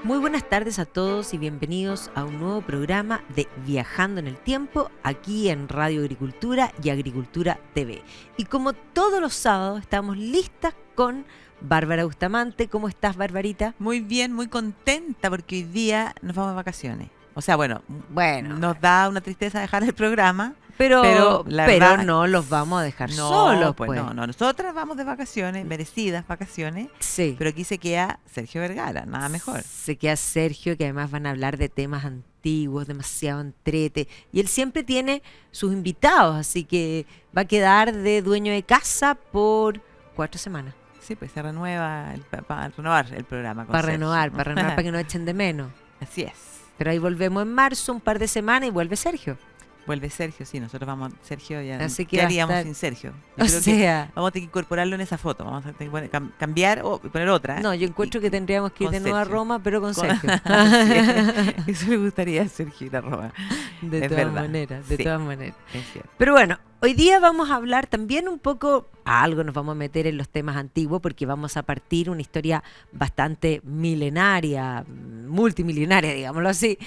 Muy buenas tardes a todos y bienvenidos a un nuevo programa de Viajando en el Tiempo aquí en Radio Agricultura y Agricultura TV. Y como todos los sábados estamos listas con Bárbara Bustamante. ¿Cómo estás, Barbarita? Muy bien, muy contenta porque hoy día nos vamos de vacaciones. O sea, bueno, Bueno, nos da una tristeza dejar el programa, pero la verdad, no los vamos a dejar no, solos, pues. No, nosotras vamos de vacaciones, merecidas vacaciones, Sí. pero aquí se queda Sergio Vergara, nada mejor. Se queda Sergio, que además van a hablar de temas antiguos, demasiado entrete. Y él siempre tiene sus invitados, así que va a quedar de dueño de casa por 4 semanas. Sí, pues se renueva, para renovar el programa con Para Sergio. renovar, para que no echen de menos. Así es. Pero ahí volvemos en marzo, un par de semanas y vuelve Sergio. Vuelve Sergio, sí, nosotros vamos, Sergio, ya, Así que ¿qué va a haríamos estar- sin Sergio? O Creo que sea, vamos a tener que incorporarlo en esa foto, vamos a tener que cambiar o poner otra. no, yo encuentro que tendríamos que ir con de nuevo a Sergio. Roma, pero con Sergio. Así es. Eso le gustaría a Sergio ir a Roma. De Es todas verdad. maneras, Sí. Es cierto. Pero bueno, hoy día vamos a hablar también un poco, a algo nos vamos a meter en los temas antiguos, porque vamos a partir una historia bastante milenaria, multimilenaria, digámoslo así,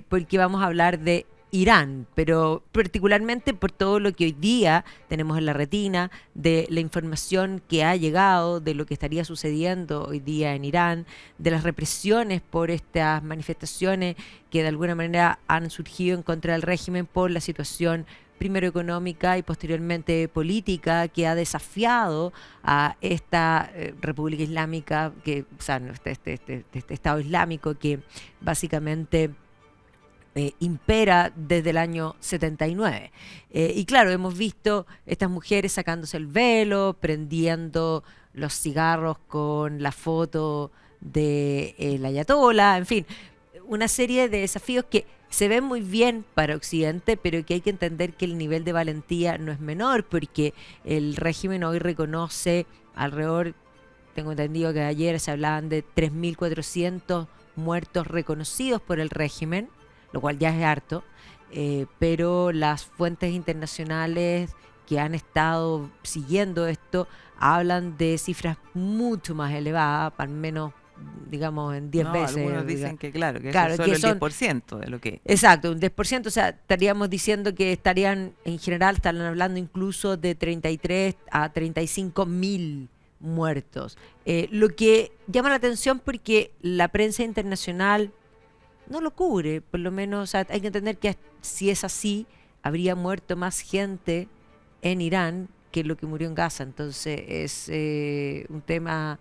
porque vamos a hablar de Irán, pero particularmente por todo lo que hoy día tenemos en la retina, de la información que ha llegado, de lo que estaría sucediendo hoy día en Irán, de las represiones por estas manifestaciones que de alguna manera han surgido en contra del régimen por la situación primero económica y posteriormente política que ha desafiado a esta República Islámica, o sea, este Estado Islámico que básicamente impera desde el año 79. Y claro, hemos visto estas mujeres sacándose el velo, prendiendo los cigarros con la foto de la ayatola, en fin, una serie de desafíos que se ven muy bien para Occidente, pero que hay que entender que el nivel de valentía no es menor, porque el régimen hoy reconoce alrededor, tengo entendido que ayer se hablaban de 3.400 muertos reconocidos por el régimen, lo cual ya es harto, pero las fuentes internacionales que han estado siguiendo esto hablan de cifras mucho más elevadas, al menos, digamos, en 10 veces. Algunos dicen que claro, que Claro, eso es que solo son- el 10% de lo que... Exacto, un 10%, o sea, estaríamos diciendo que estarían, en general, están hablando incluso de 33 a 35 mil muertos. Lo que llama la atención porque la prensa internacional no lo cubre, por lo menos, o sea, hay que entender que si es así, habría muerto más gente en Irán que lo que murió en Gaza. Entonces es un tema,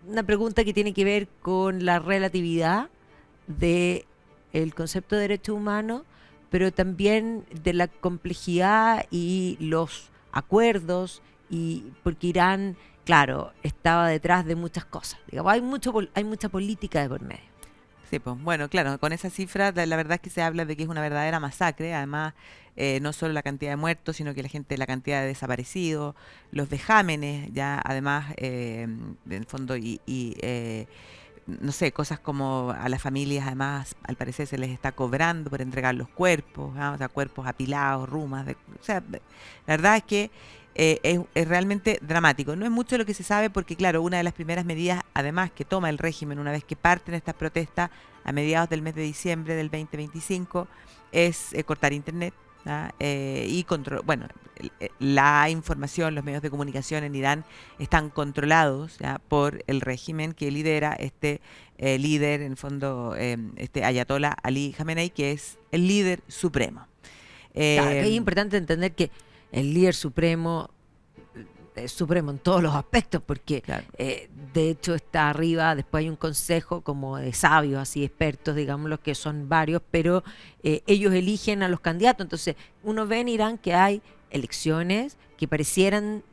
una pregunta que tiene que ver con la relatividad de el concepto de derecho humano, pero también de la complejidad y los acuerdos, y porque Irán, claro, estaba detrás de muchas cosas. Digamos, hay mucha política de por medio. Sí, pues bueno, claro, con esa cifra la verdad es que se habla de que es una verdadera masacre, además no solo la cantidad de muertos, sino que la cantidad de desaparecidos, los vejámenes, ya además, en el fondo, no sé, cosas como a las familias además al parecer se les está cobrando por entregar los cuerpos, ¿ah? O sea, cuerpos apilados, rumas, o sea, la verdad es que es realmente dramático. No es mucho lo que se sabe porque, claro, una de las primeras medidas, además, que toma el régimen una vez que parten estas protestas a mediados del mes de diciembre del 2025 es cortar Internet. ¿Ah? Y bueno, la información, los medios de comunicación en Irán están controlados, ¿ya?, por el régimen que lidera este líder, en el fondo, este Ayatollah Ali Khamenei, que es el líder supremo. Claro, que es importante entender que el líder supremo es supremo en todos los aspectos, porque Claro. de hecho está arriba, después hay un consejo como de sabios, así expertos, digámoslo, que son varios, pero ellos eligen a los candidatos. Entonces uno ve en Irán que hay elecciones que parecieran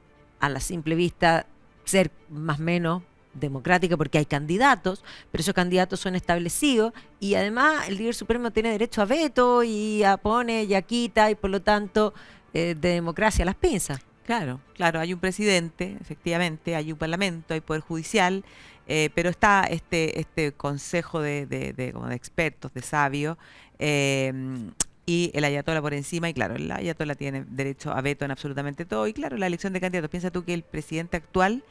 a la simple vista ser más o menos democrática porque hay candidatos, pero esos candidatos son establecidos y además el líder supremo tiene derecho a veto y pone y quita, y por lo tanto de democracia las pinzas. Claro, claro, hay un presidente, efectivamente, hay un parlamento, hay poder judicial, Pero está este consejo como de expertos, de sabios, eh, y el ayatolá por encima, y claro, el ayatolá tiene derecho a veto en absolutamente todo, y claro, la elección de candidatos. Piensa tú que el presidente actual,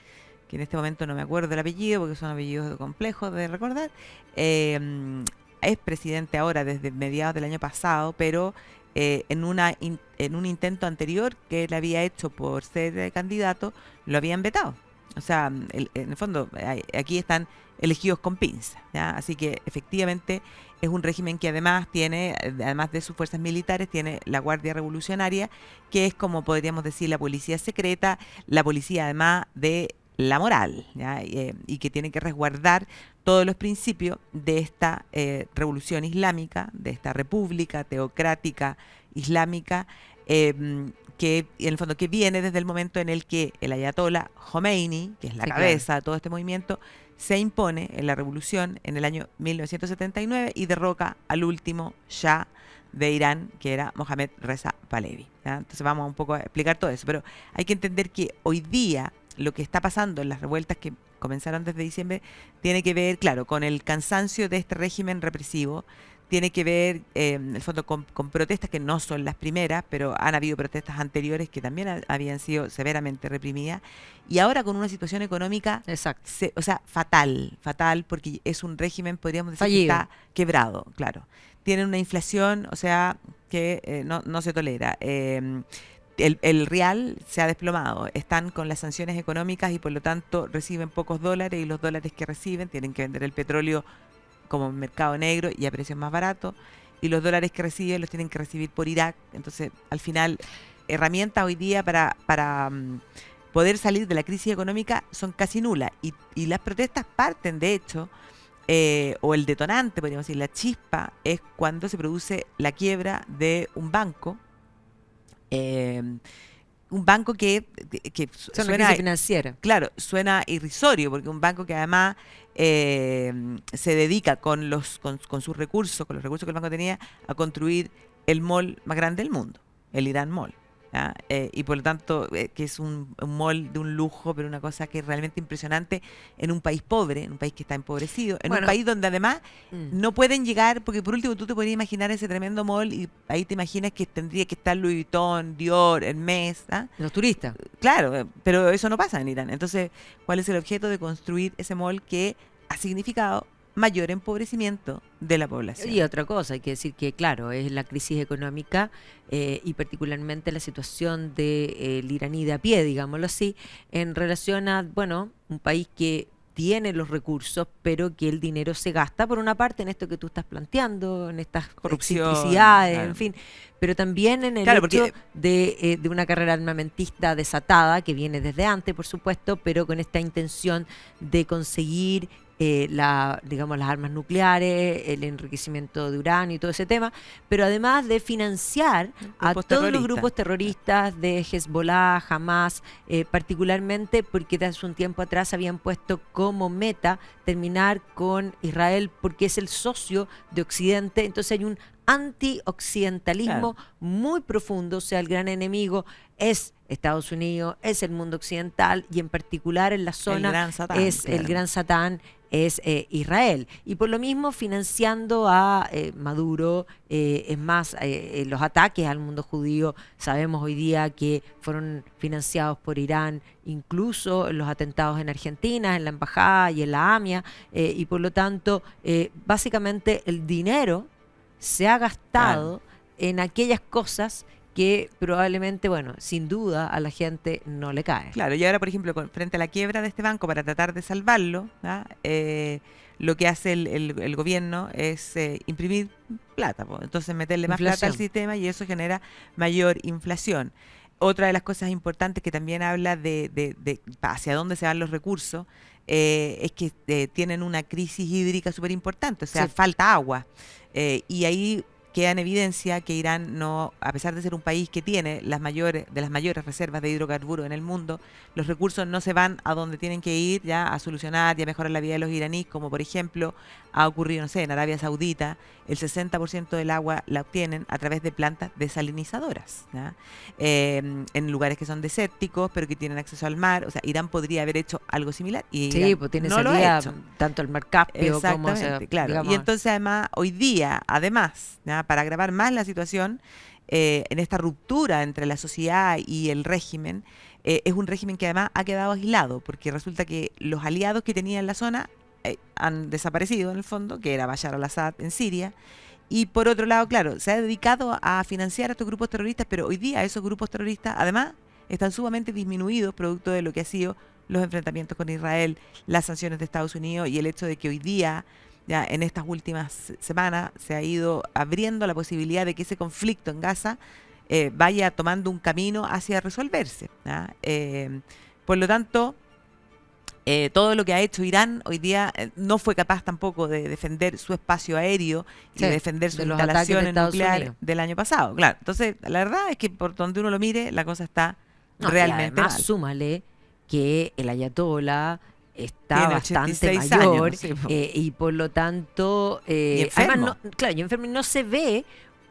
que en este momento no me acuerdo del apellido, porque son apellidos complejos de recordar, es presidente ahora desde mediados del año pasado, pero en un intento anterior que él había hecho por ser candidato, lo habían vetado. O sea, en el fondo, aquí están elegidos con pinza, ¿ya? Así que efectivamente es un régimen que además tiene, además de sus fuerzas militares, tiene la Guardia Revolucionaria, que es como podríamos decir la policía secreta, la policía además de la moral, ¿ya? Y que tiene que resguardar todos los principios de esta revolución islámica, de esta república teocrática islámica, que en el fondo que viene desde el momento en el que el ayatolá Khomeini, que es la Sí, claro. cabeza de todo este movimiento, se impone en la revolución en el año 1979 y derroca al último Shah de Irán, que era Mohammad Reza Pahlavi, ¿ya? Entonces vamos un poco a explicar todo eso, pero hay que entender que hoy día lo que está pasando en las revueltas que comenzaron desde diciembre tiene que ver, claro, con el cansancio de este régimen represivo, tiene que ver, en el fondo, con protestas que no son las primeras, pero han habido protestas anteriores que también habían sido severamente reprimidas, y ahora con una situación económica, Exacto. o sea, fatal, porque es un régimen, podríamos decir, que Fallido. está quebrado, claro. Tienen una inflación, o sea, que no se tolera. El real se ha desplomado, están con las sanciones económicas y por lo tanto reciben pocos dólares, y los dólares que reciben tienen que vender el petróleo como mercado negro y a precios más baratos, y los dólares que reciben los tienen que recibir por Irak. Entonces, al final, herramientas hoy día para poder salir de la crisis económica son casi nulas, y las protestas parten, de hecho, o el detonante, podríamos decir, la chispa, es cuando se produce la quiebra de eh, un banco que Son una suena, crisis financiera. claro, suena irrisorio, porque un banco que además se dedica con sus recursos, con los recursos que el banco tenía, a construir el mall más grande del mundo, el Irán Mall, ¿ya? Y por lo tanto, que es un mall de un lujo, pero una cosa que es realmente impresionante en un país pobre, en un país que está empobrecido, en un Bueno, país donde además mm, no pueden llegar, porque por último tú te podrías imaginar ese tremendo mall y ahí te imaginas que tendría que estar Louis Vuitton, Dior, Hermès, ¿ah? los turistas. Claro, pero eso no pasa en Irán. Entonces, ¿cuál es el objeto de construir ese mall que ha significado mayor empobrecimiento de la población? Y otra cosa, hay que decir que, claro, es la crisis económica y particularmente la situación del iraní de a pie, digámoslo así, en relación a, bueno, un país que tiene los recursos, pero que el dinero se gasta, por una parte, en esto que tú estás planteando, en estas Corrupción, excentricidades, en claro. fin, pero también en el Claro, hecho porque de una carrera armamentista desatada, que viene desde antes, por supuesto, pero con esta intención de conseguir digamos, las armas nucleares, el enriquecimiento de uranio y todo ese tema, pero además de financiar a grupos todos los terroristas. grupos terroristas de Hezbollah, Hamas, particularmente porque de hace un tiempo atrás habían puesto como meta terminar con Israel porque es el socio de Occidente, entonces hay un antioccidentalismo Claro. muy profundo, o sea, el gran enemigo es Estados Unidos, es el mundo occidental y en particular en la El zona gran Satán, es el claro. gran Satán, es Israel. Y por lo mismo financiando a Maduro, es más, los ataques al mundo judío, sabemos hoy día que fueron financiados por Irán, incluso los atentados en Argentina, en la embajada y en la AMIA, y por lo tanto, básicamente el dinero se ha Claro. gastado en aquellas cosas que probablemente, bueno, sin duda a la gente no le cae. Claro, y ahora, por ejemplo, frente a la quiebra de este banco, para tratar de salvarlo, ¿ah? Lo que hace el gobierno es imprimir plata, po. Entonces meterle más plata al Inflación. sistema, y eso genera mayor inflación. Otra de las cosas importantes que también habla de hacia dónde se van los recursos, es que tienen una crisis hídrica súper importante, o sea, Sí. falta agua. Y ahí queda en evidencia que Irán no, a pesar de ser un país que tiene de las mayores reservas de hidrocarburos en el mundo, los recursos no se van a donde tienen que ir ya a solucionar y a mejorar la vida de los iraníes, como por ejemplo ha ocurrido, no sé, en Arabia Saudita, el 60% del agua la obtienen a través de plantas desalinizadoras, ¿ya? En lugares que son desérticos, pero que tienen acceso al mar. O sea, Irán podría haber hecho algo similar y Sí, Irán pues tiene no lo ha salida hecho. tanto al mar Caspio como, o sea, Exactamente, claro. Y digamos, entonces además, hoy día, además, ¿ya? Para agravar más la situación, en esta ruptura entre la sociedad y el régimen, es un régimen que además ha quedado aislado, porque resulta que los aliados que tenía en la zona han desaparecido en el fondo, que era Bashar al-Assad en Siria, y por otro lado, claro, se ha dedicado a financiar a estos grupos terroristas, pero hoy día esos grupos terroristas además están sumamente disminuidos producto de lo que ha sido los enfrentamientos con Israel, las sanciones de Estados Unidos y el hecho de que hoy día, ya en estas últimas semanas, se ha ido abriendo la posibilidad de que ese conflicto en Gaza vaya tomando un camino hacia resolverse, ¿ya? Por lo tanto, todo lo que ha hecho Irán hoy día no fue capaz tampoco de defender su espacio aéreo y sí, de defender sus de los ataques de instalaciones Estados nucleares Unidos. del año pasado. Claro, entonces la verdad es que por donde uno lo mire, la cosa está No, y realmente además mal. súmale que el ayatollah está Tiene bastante 86 mayor años, sí, po. y por lo tanto, Y además, enfermo. claro, y enfermo, y no se ve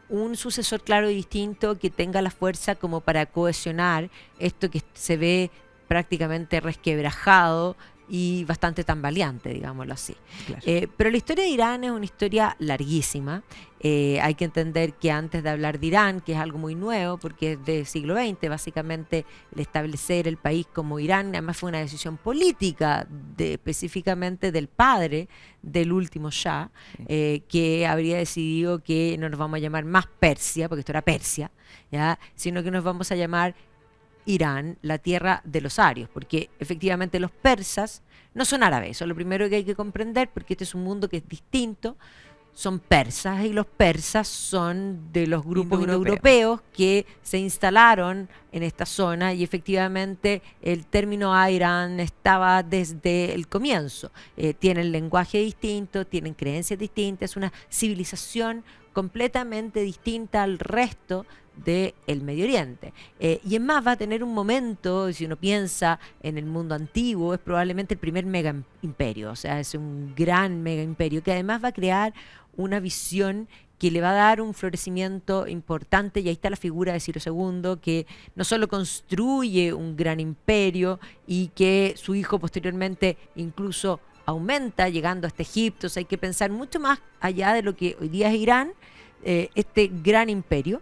un sucesor claro y distinto que tenga la fuerza como para cohesionar esto que se ve prácticamente resquebrajado y bastante tambaleante, digámoslo así. Claro. Pero la historia de Irán es una historia larguísima. Hay que entender que antes de hablar de Irán, que es algo muy nuevo, porque es del siglo XX, básicamente el establecer el país como Irán, además fue una decisión política específicamente del padre del último Shah, que habría decidido que no nos vamos a llamar más Persia, porque esto era Persia, ¿ya? Sino que nos vamos a llamar Irán, la tierra de los arios, porque efectivamente los persas no son árabes, eso es lo primero que hay que comprender, porque este es un mundo que es distinto, son persas y los persas son de los grupos indoeuropeos que se instalaron en esta zona y efectivamente el término Irán estaba desde el comienzo. Tienen lenguaje distinto, tienen creencias distintas, es una civilización completamente distinta al resto del Medio Oriente. Y es más, va a tener un momento, si uno piensa en el mundo antiguo, es probablemente el primer mega imperio, o sea, es un gran mega imperio que además va a crear una visión que le va a dar un florecimiento importante, y ahí está la figura de Ciro II, que no solo construye un gran imperio y que su hijo posteriormente incluso aumenta llegando hasta Egipto. O sea, hay que pensar mucho más allá de lo que hoy día es Irán, este gran imperio,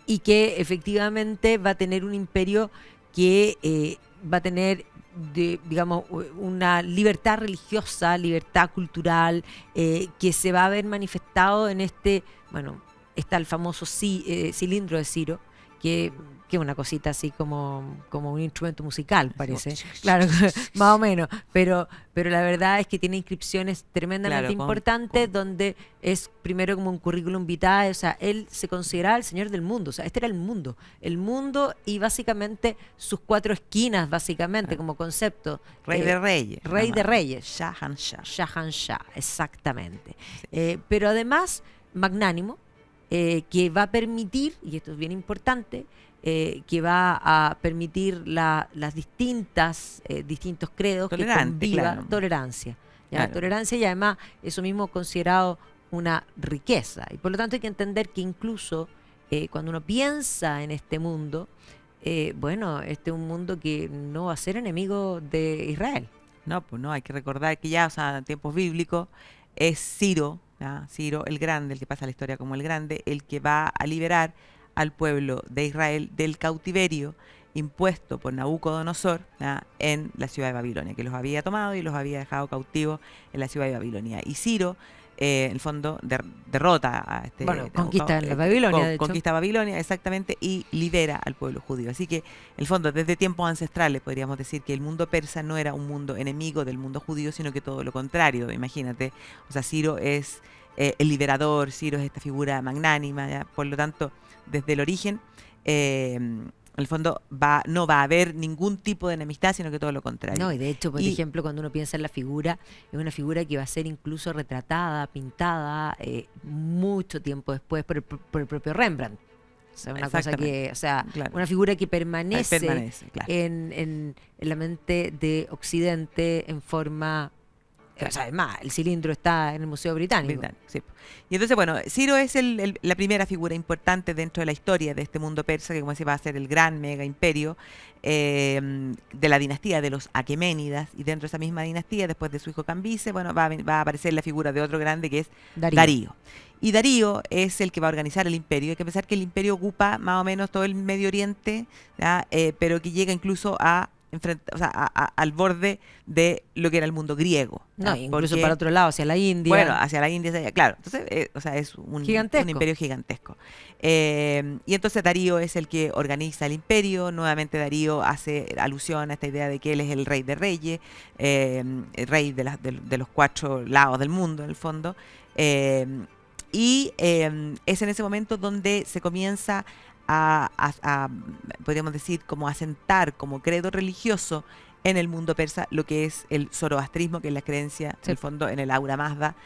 y que efectivamente va a tener un imperio que va a tener, digamos, una libertad religiosa, libertad cultural, que se va a ver manifestado en bueno, está el famoso cilindro de Ciro, que es una cosita así como un instrumento musical, parece. Claro, más o menos. Pero la verdad es que tiene inscripciones tremendamente Claro, importantes, donde es primero como un currículum vitae. O sea, él se consideraba el señor del mundo. O sea, este era el mundo. El mundo y básicamente sus cuatro esquinas, básicamente, como concepto. Rey de reyes. Rey de reyes. Shahanshah. Shahanshah, exactamente. Pero además, magnánimo, que va a permitir, y esto es bien importante, que va a permitir las distintos credos que conviva, claro. tolerancia. ¿Ya? Claro. Tolerancia, y además eso mismo considerado una riqueza. Y por lo tanto hay que entender que incluso cuando uno piensa en este mundo, bueno, este es un mundo que no va a ser enemigo de Israel. No, pues no, hay que recordar que ya, o sea, en tiempos bíblicos, es Ciro, ¿ya? Ciro el Grande, el que pasa la historia como el Grande, el que va a liberar al pueblo de Israel del cautiverio impuesto por Nabucodonosor, ¿ya? En la ciudad de Babilonia, que los había tomado y los había dejado cautivos en la ciudad de Babilonia. Y Ciro, en el fondo, derrota a este... Bueno, conquista la Babilonia, de hecho. Conquista Babilonia, exactamente, y libera al pueblo judío. Así que, en el fondo, desde tiempos ancestrales podríamos decir que el mundo persa no era un mundo enemigo del mundo judío, sino que todo lo contrario, imagínate. O sea, Ciro es el liberador, Ciro es esta figura magnánima, ¿ya? Por lo tanto, desde el origen, En el fondo no va a haber ningún tipo de enemistad, sino que todo lo contrario. No, y de hecho, por ejemplo, cuando uno piensa en la figura, es una figura que va a ser incluso retratada, pintada, mucho tiempo después por el propio Rembrandt. O sea, una cosa que, o sea, claro, una figura que permanece, claro, en la mente de Occidente en forma... O sea, además, el cilindro está en el Museo Británico. Sí. Y entonces, bueno, Ciro es la primera figura importante dentro de la historia de este mundo persa, que como decía, va a ser el gran mega imperio de la dinastía de los Aqueménidas. Y dentro de esa misma dinastía, después de su hijo Cambises, bueno, va a aparecer la figura de otro grande que es Darío. Y Darío es el que va a organizar el imperio. Hay que pensar que el imperio ocupa más o menos todo el Medio Oriente, pero que llega incluso al borde de lo que era el mundo griego. No, incluso para otro lado, hacia la India. Bueno, hacia la India, claro. Entonces, es un imperio gigantesco. Y entonces Darío es el que organiza el imperio. Nuevamente Darío hace alusión a esta idea de que él es el rey de reyes, el rey de los 4 lados del mundo, en el fondo. Y es en ese momento donde se comienza podríamos decir, como asentar como credo religioso en el mundo persa lo que es el zoroastrismo, que es la creencia, en el fondo, en el Aura Mazda,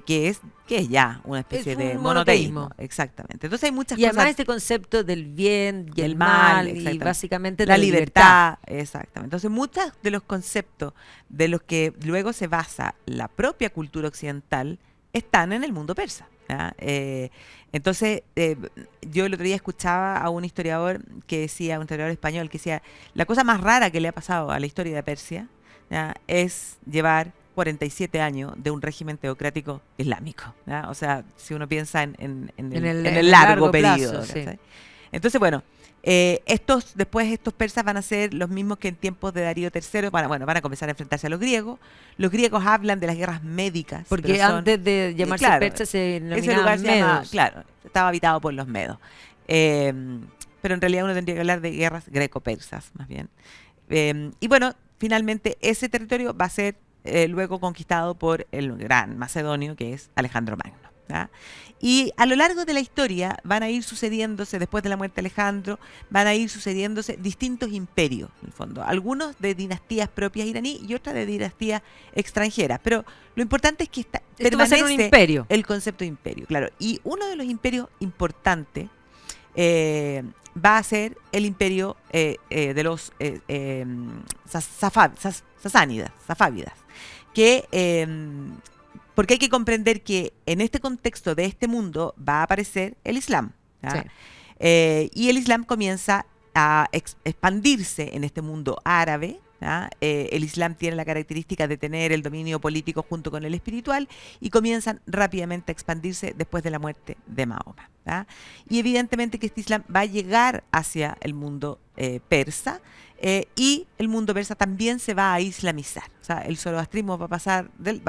que es ya una especie de monoteísmo. Exactamente. Entonces hay muchas cosas. Y además este concepto del bien y el mal, y básicamente la libertad. Exactamente. Entonces muchos de los conceptos de los que luego se basa la propia cultura occidental están en el mundo persa. Entonces, yo el otro día escuchaba a un historiador un historiador español, que decía, la cosa más rara que le ha pasado a la historia de Persia, ¿ya?, es llevar 47 años de un régimen teocrático islámico, ¿ya? O sea, si uno piensa en el largo periodo. Plazo, sí. Entonces, bueno, estos persas van a ser los mismos que en tiempos de Darío III van a comenzar a enfrentarse a los griegos. Los griegos hablan de las guerras médicas. Porque antes de llamarse persa se denominaban medos. Claro, estaba habitado por los medos. Pero en realidad uno tendría que hablar de guerras greco-persas, más bien. Y bueno, finalmente ese territorio va a ser luego conquistado por el gran macedonio, que es Alejandro Magno. ¿Ya? Y a lo largo de la historia van a ir sucediéndose, después de la muerte de Alejandro, van a ir sucediéndose distintos imperios, en el fondo. Algunos de dinastías propias iraní y otras de dinastías extranjeras. Pero lo importante es que permanece un imperio. El concepto de imperio, claro. Y uno de los imperios importantes va a ser el imperio de los safávidas, que... porque hay que comprender que en este contexto de este mundo va a aparecer el Islam. Sí. Y el Islam comienza a expandirse en este mundo árabe. El Islam tiene la característica de tener el dominio político junto con el espiritual y comienzan rápidamente a expandirse después de la muerte de Mahoma. Y evidentemente que este Islam va a llegar hacia el mundo persa. Y el mundo persa también se va a islamizar. O sea, el zoroastrismo va a pasar de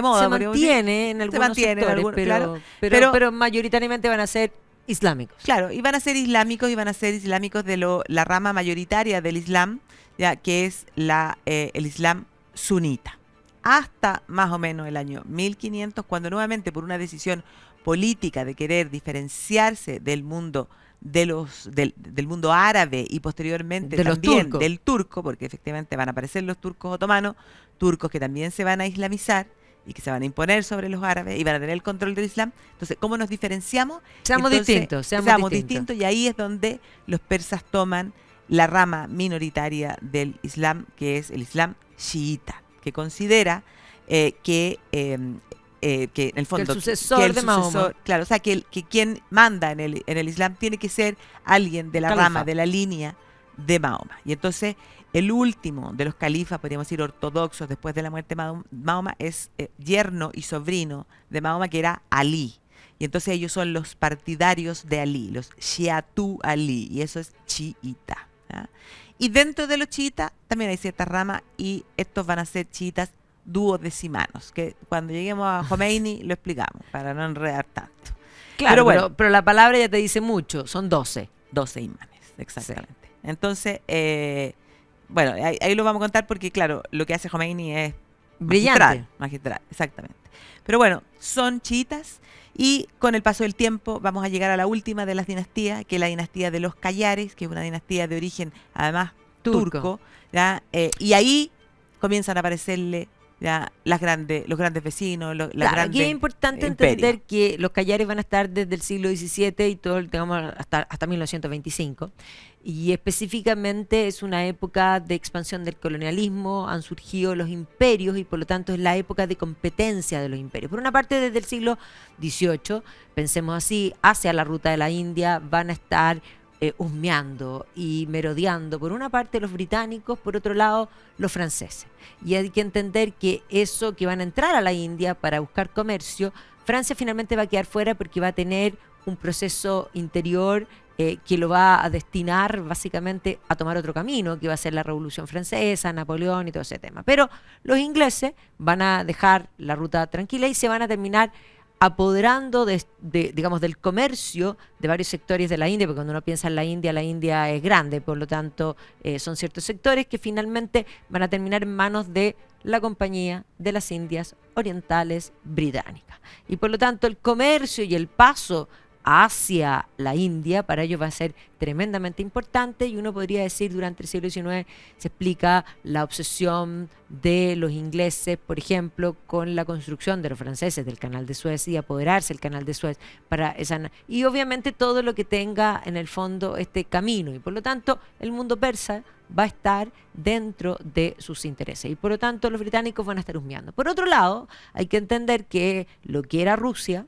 moda. Se mantiene en algunos sectores, pero mayoritariamente van a ser islámicos. Claro, y van a ser islámicos de la rama mayoritaria del Islam, ya que es el Islam sunita. Hasta más o menos el año 1500, cuando nuevamente por una decisión política de querer diferenciarse del mundo del mundo árabe y posteriormente también del turco, porque efectivamente van a aparecer los turcos otomanos, turcos que también se van a islamizar y que se van a imponer sobre los árabes y van a tener el control del Islam. Entonces, ¿cómo nos diferenciamos? Seamos distintos. Y ahí es donde los persas toman la rama minoritaria del Islam, que es el Islam chiita, que considera que en el fondo que el sucesor de Mahoma, claro, o sea, que quien manda en el Islam tiene que ser alguien de la rama, de la línea de Mahoma. Y entonces el último de los califas, podríamos decir ortodoxos, después de la muerte de Mahoma, es yerno y sobrino de Mahoma, que era Ali. Y entonces ellos son los partidarios de Ali, los Shiatu Ali, y eso es chiita. Y dentro de los chiitas también hay ciertas ramas, y estos van a ser chiitas duodecimanos, que cuando lleguemos a Khomeini lo explicamos, para no enredar tanto. Claro, pero la palabra ya te dice mucho, son 12. 12 imanes, exactamente. Sí. Entonces, bueno, ahí lo vamos a contar porque, claro, lo que hace Khomeini es Brillante. Magistral, exactamente. Pero bueno, son chiitas y con el paso del tiempo vamos a llegar a la última de las dinastías, que es la dinastía de los Callares, que es una dinastía de origen además turco, ¿ya? Y ahí comienzan a aparecerle ya los grandes vecinos, las Claro, grandes aquí es importante imperios. entender que los Callares van a estar desde el siglo XVII y todo, digamos, hasta 1925. Y específicamente es una época de expansión del colonialismo, han surgido los imperios y por lo tanto es la época de competencia de los imperios. Por una parte, desde el siglo XVIII, pensemos así, hacia la ruta de la India van a estar husmeando y merodeando, por una parte los británicos, por otro lado los franceses. Y hay que entender que eso que van a entrar a la India para buscar comercio, Francia finalmente va a quedar fuera porque va a tener un proceso interior que lo va a destinar básicamente a tomar otro camino, que va a ser la Revolución Francesa, Napoleón y todo ese tema. Pero los ingleses van a dejar la ruta tranquila y se van a terminar apoderando digamos, del comercio de varios sectores de la India, porque cuando uno piensa en la India es grande, por lo tanto son ciertos sectores que finalmente van a terminar en manos de la Compañía de las Indias Orientales Británicas. Y por lo tanto el comercio y el paso hacia la India para ellos va a ser tremendamente importante y uno podría decir durante el siglo XIX se explica la obsesión de los ingleses, por ejemplo, con la construcción de los franceses del Canal de Suez y apoderarse del Canal de Suez para y obviamente todo lo que tenga en el fondo este camino y por lo tanto el mundo persa va a estar dentro de sus intereses y por lo tanto los británicos van a estar husmeando. Por otro lado, hay que entender que lo que era Rusia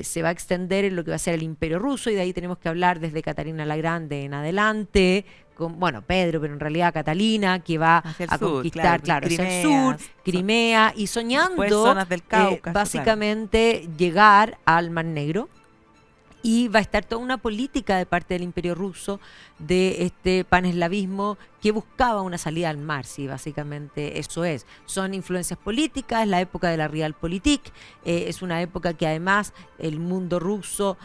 se va a extender en lo que va a ser el Imperio Ruso y de ahí tenemos que hablar desde Catalina la Grande en adelante, con, bueno, Pedro, pero en realidad Catalina, que va a conquistar, claro, hacia el sur, Crimea y soñando zonas del Cáucaso, básicamente llegar al Mar Negro. Y va a estar toda una política de parte del Imperio Ruso de este paneslavismo que buscaba una salida al mar, sí, básicamente eso es. Son influencias políticas, es la época de la Realpolitik, es una época que además el mundo ruso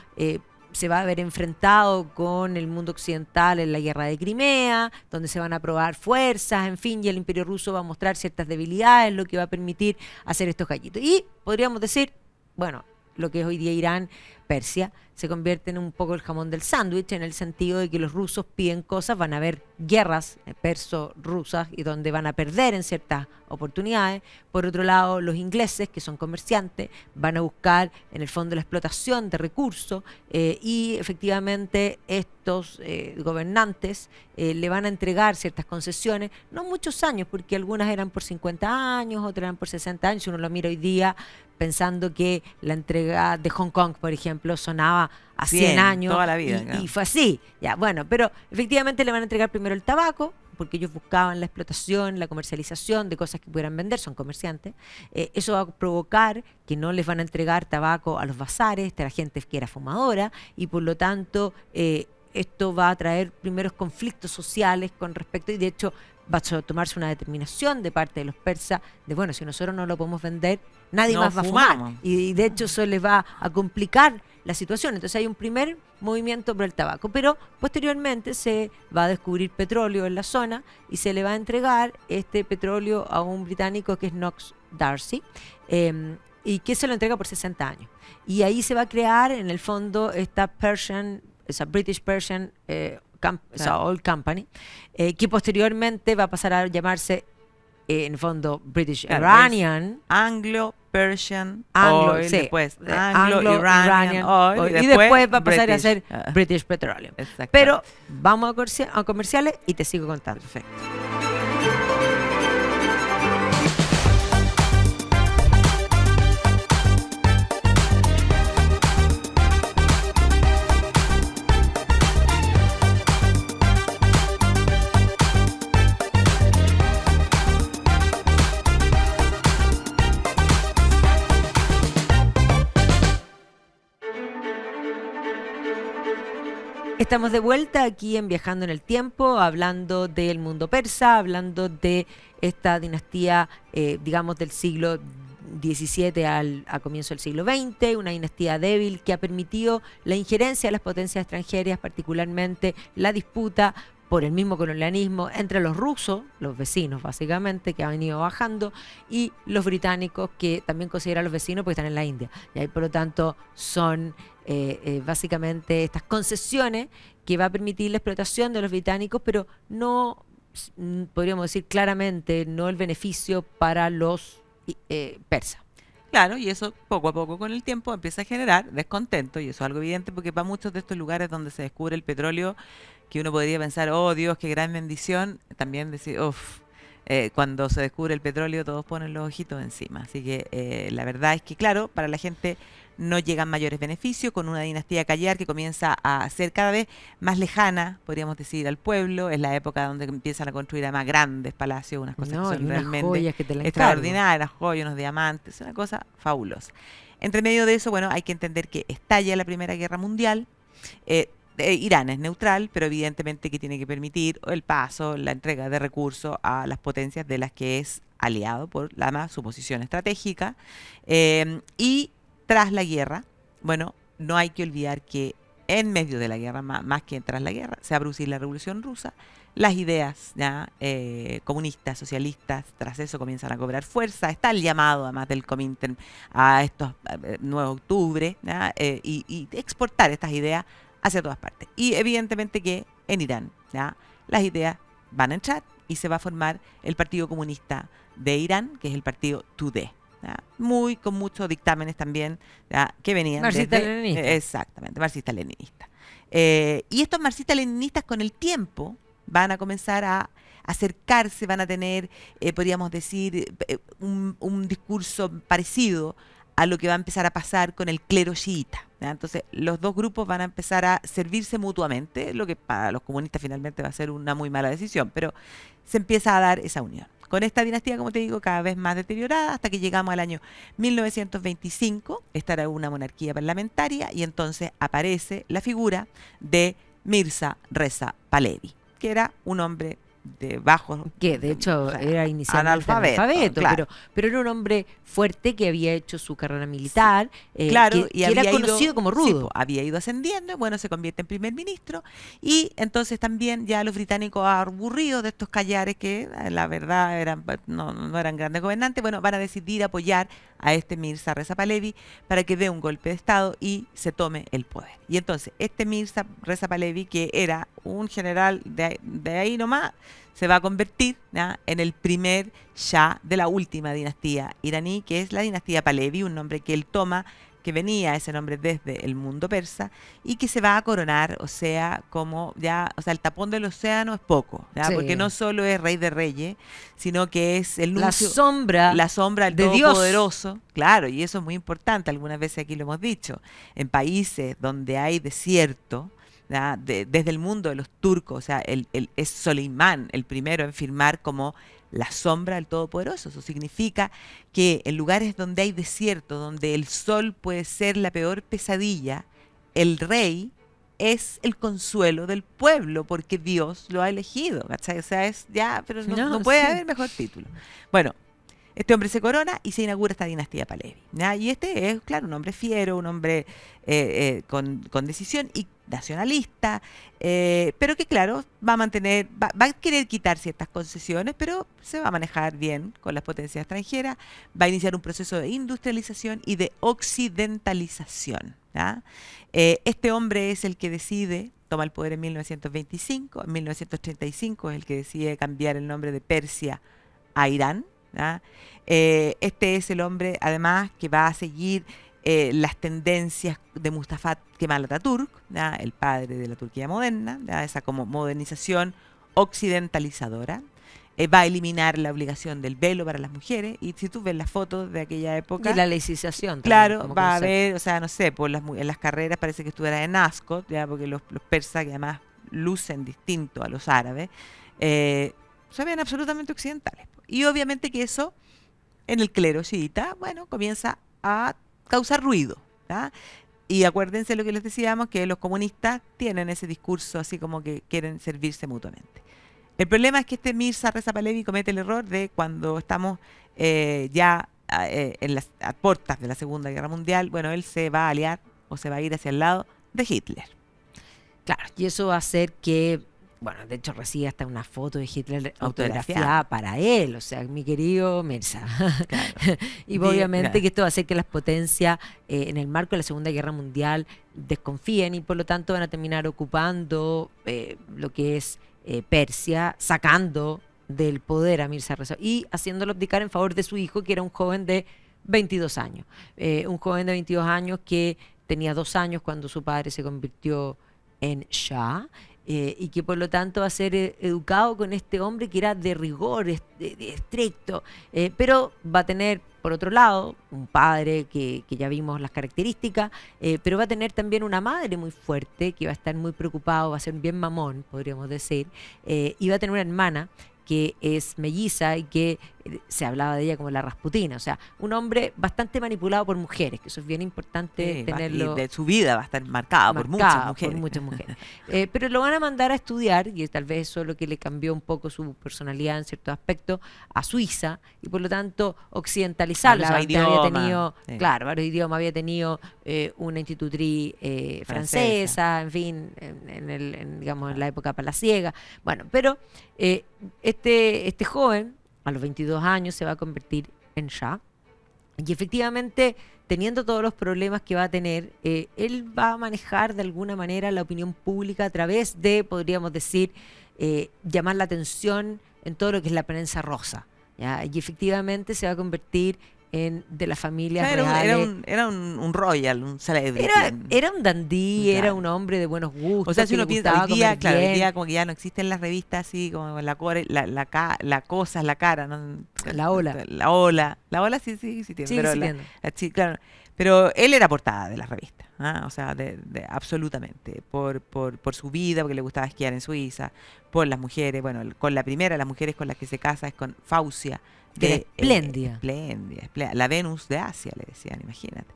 se va a ver enfrentado con el mundo occidental en la guerra de Crimea, donde se van a probar fuerzas, en fin, y el Imperio Ruso va a mostrar ciertas debilidades, lo que va a permitir hacer estos gallitos. Y podríamos decir, bueno, lo que es hoy día Irán, Persia, se convierte en un poco el jamón del sándwich en el sentido de que los rusos piden cosas, van a haber guerras perso-rusas y donde van a perder en ciertas oportunidades. Por otro lado, los ingleses, que son comerciantes, van a buscar en el fondo la explotación de recursos y efectivamente estos gobernantes le van a entregar ciertas concesiones, no muchos años, porque algunas eran por 50 años, otras eran por 60 años, si uno lo mira hoy día pensando que la entrega de Hong Kong, por ejemplo, sonaba a 100 años. Toda la vida, y fue así. Ya, bueno, pero efectivamente le van a entregar primero el tabaco, porque ellos buscaban la explotación, la comercialización de cosas que pudieran vender, son comerciantes. Eso va a provocar que no les van a entregar tabaco a los bazares, a la gente que era fumadora, y por lo tanto esto va a traer primeros conflictos sociales con respecto, y de hecho va a tomarse una determinación de parte de los persas de, bueno, si nosotros no lo podemos vender, nadie más va a fumar. Y de hecho eso les va a complicar la situación. Entonces hay un primer movimiento por el tabaco, pero posteriormente se va a descubrir petróleo en la zona y se le va a entregar este petróleo a un británico que es Knox Darcy, y que se lo entrega por 60 años. Y ahí se va a crear en el fondo esta British Persian Oil Company, que posteriormente va a pasar a llamarse en el fondo British Iranian, Anglo-Persian Oil, sí, después Anglo-Iranian Oil, y después va a pasar a ser British Petroleum. Pero vamos a comerciales y te sigo contando. Perfecto. Estamos de vuelta aquí en Viajando en el Tiempo, hablando del mundo persa, hablando de esta dinastía, digamos, del siglo XVII a comienzo del siglo XX, una dinastía débil que ha permitido la injerencia de las potencias extranjeras, particularmente la disputa por el mismo colonialismo entre los rusos, los vecinos básicamente, que han ido bajando, y los británicos, que también consideran los vecinos porque están en la India. Y ahí, por lo tanto, son básicamente estas concesiones que va a permitir la explotación de los británicos, pero no, podríamos decir claramente, no el beneficio para los persas. Claro, y eso poco a poco con el tiempo empieza a generar descontento, y eso es algo evidente porque para muchos de estos lugares donde se descubre el petróleo, que uno podría pensar, oh Dios, qué gran bendición, también decir, uff, cuando se descubre el petróleo todos ponen los ojitos encima. Así que la verdad es que, claro, para la gente no llegan mayores beneficios, con una dinastía callar que comienza a ser cada vez más lejana, podríamos decir, al pueblo. Es la época donde empiezan a construir además grandes palacios, unas cosas No, que y son unas realmente joyas que te la encargo. extraordinarias, joyas, unos diamantes, una cosa fabulosa. Entre medio de eso, bueno, hay que entender que estalla la Primera Guerra Mundial. Irán es neutral, pero evidentemente que tiene que permitir el paso, la entrega de recursos a las potencias de las que es aliado por su posición estratégica. Y tras la guerra, bueno, no hay que olvidar que en medio de la guerra, más que tras la guerra, se va a producir la Revolución Rusa. Las ideas ya comunistas, socialistas, tras eso comienzan a cobrar fuerza. Está el llamado, además del Comintern, a estos 9 de octubre, ¿ya? Y exportar estas ideas hacia todas partes. Y evidentemente que en Irán, ¿ya?, las ideas van a entrar y se va a formar el Partido Comunista de Irán, que es el partido Tudeh, ¿ya?, con muchos dictámenes también, ¿ya?, que venían marxista-leninista. Exactamente, marxista-leninista. Y estos marxistas-leninistas con el tiempo van a comenzar a acercarse, van a tener, podríamos decir, un discurso parecido a lo que va a empezar a pasar con el clero chiita, ¿ya? Entonces, los dos grupos van a empezar a servirse mutuamente, lo que para los comunistas finalmente va a ser una muy mala decisión, pero se empieza a dar esa unión. Con esta dinastía, como te digo, cada vez más deteriorada, hasta que llegamos al año 1925, esta era una monarquía parlamentaria, y entonces aparece la figura de Mirza Reza Pahlavi, que era un hombre de bajos, que de hecho, o sea, era inicialmente analfabeto, claro, pero era un hombre fuerte que había hecho su carrera militar, claro, que era conocido como rudo. Sí, había ido ascendiendo, bueno, se convierte en primer ministro, y entonces también ya los británicos, aburridos de estos callares que la verdad no eran grandes gobernantes, bueno, van a decidir apoyar a este Mirza Reza Pahlavi para que dé un golpe de estado y se tome el poder. Y entonces este Mirza Reza Pahlavi, que era un general de ahí nomás, se va a convertir, ¿ya?, en el primer Shah de la última dinastía iraní, que es la dinastía Pahlavi, un nombre que él toma, que venía ese nombre desde el mundo persa, y que se va a coronar, o sea, como ya, o sea, el tapón del océano es poco, ¿ya? Sí. Porque no solo es rey de reyes, sino que es el nuncio, la sombra del Todopoderoso. Claro, y eso es muy importante, algunas veces aquí lo hemos dicho, en países donde hay desierto, desde el mundo de los turcos, o sea, es Soleimán el primero en firmar como la sombra del Todopoderoso. Eso significa que en lugares donde hay desierto, donde el sol puede ser la peor pesadilla, el rey es el consuelo del pueblo porque Dios lo ha elegido, ¿cachai? O sea, es ya, pero no puede haber mejor título. Bueno, este hombre se corona y se inaugura esta dinastía Pahlavi, ¿ya? Y este es, claro, un hombre fiero, un hombre con decisión y nacionalista, pero que, claro, va a querer quitar ciertas concesiones, pero se va a manejar bien con las potencias extranjeras, va a iniciar un proceso de industrialización y de occidentalización, ¿ya? Este hombre es el que decide, toma el poder en 1925, en 1935 es el que decide cambiar el nombre de Persia a Irán, ¿ya? Este es el hombre, además, que va a seguir las tendencias de Mustafa Kemal Atatürk, ¿ya?, el padre de la Turquía moderna, ¿ya?, esa como modernización occidentalizadora. Va a eliminar la obligación del velo para las mujeres, y si tú ves las fotos de aquella época, y la laicización también, claro, va a haber, o sea, no sé, en las carreras parece que estuviera en Ascot, ya, porque los persas, que además lucen distinto a los árabes, se ven absolutamente occidentales. Y obviamente que eso, en el clero chiita, bueno, comienza a causar ruido, ¿ya? Y acuérdense lo que les decíamos, que los comunistas tienen ese discurso así como que quieren servirse mutuamente. El problema es que este Mirza Reza Pahlavi comete el error de, cuando estamos ya en las puertas de la Segunda Guerra Mundial, bueno, él se va a aliar o se va a ir hacia el lado de Hitler. Claro, y eso va a hacer que bueno, de hecho recibe hasta una foto de Hitler Autografiada. autografiada para él, o sea, mi querido Mirza. Claro. Y obviamente Claro. que esto va a hacer que las potencias en el marco de la Segunda Guerra Mundial desconfíen y por lo tanto van a terminar ocupando lo que es Persia, sacando del poder a Mirza Reza y haciéndolo abdicar en favor de su hijo, que era un joven de 22 años. Un joven de 22 años que tenía 2 años cuando su padre se convirtió en Shah, y que por lo tanto va a ser educado con este hombre que era de rigor, de estricto, pero va a tener, por otro lado, un padre que ya vimos las características, pero va a tener también una madre muy fuerte, que va a estar muy preocupado, va a ser bien mamón, podríamos decir, y va a tener una hermana que es melliza y que se hablaba de ella como la Rasputina, o sea, un hombre bastante manipulado por mujeres, que eso es bien importante Sí, y tenerlo de su vida va a estar marcada por muchas marcada mujeres. por muchas mujeres. Pero lo van a mandar a estudiar, y tal vez eso es lo que le cambió un poco su personalidad en ciertos aspectos, a Suiza, y por lo tanto occidentalizarlo. O sea, Hablaba antes había idioma, tenido, sí. claro, varios idiomas, había tenido una institutriz francesa, en fin, digamos, en la época palaciega. Bueno, pero este joven, a los 22 años, se va a convertir en Shah. Y efectivamente, teniendo todos los problemas que va a tener, él va a manejar de alguna manera la opinión pública a través de, podríamos decir, llamar la atención en todo lo que es la prensa rosa, ¿ya? Y efectivamente se va a convertir en de las familias reales. Era un royal, un celebrity. Era un dandí, Claro. era un hombre de buenos gustos. O sea, si que le uno piensa, gustaba hoy día, comer claro, hoy bien. día como que ya no existen las revistas así, como la cosa, la cara, ¿no? La ola. La ola sí tiene, Sigue pero existiendo. claro. Pero él era portada de las revistas, ¿ah? O sea, absolutamente, por su vida, porque le gustaba esquiar en Suiza, por las mujeres, bueno, con la primera, las mujeres con las que se casa es con Fausia. Que era espléndida. Espléndida. La Venus de Asia, le decían, imagínate.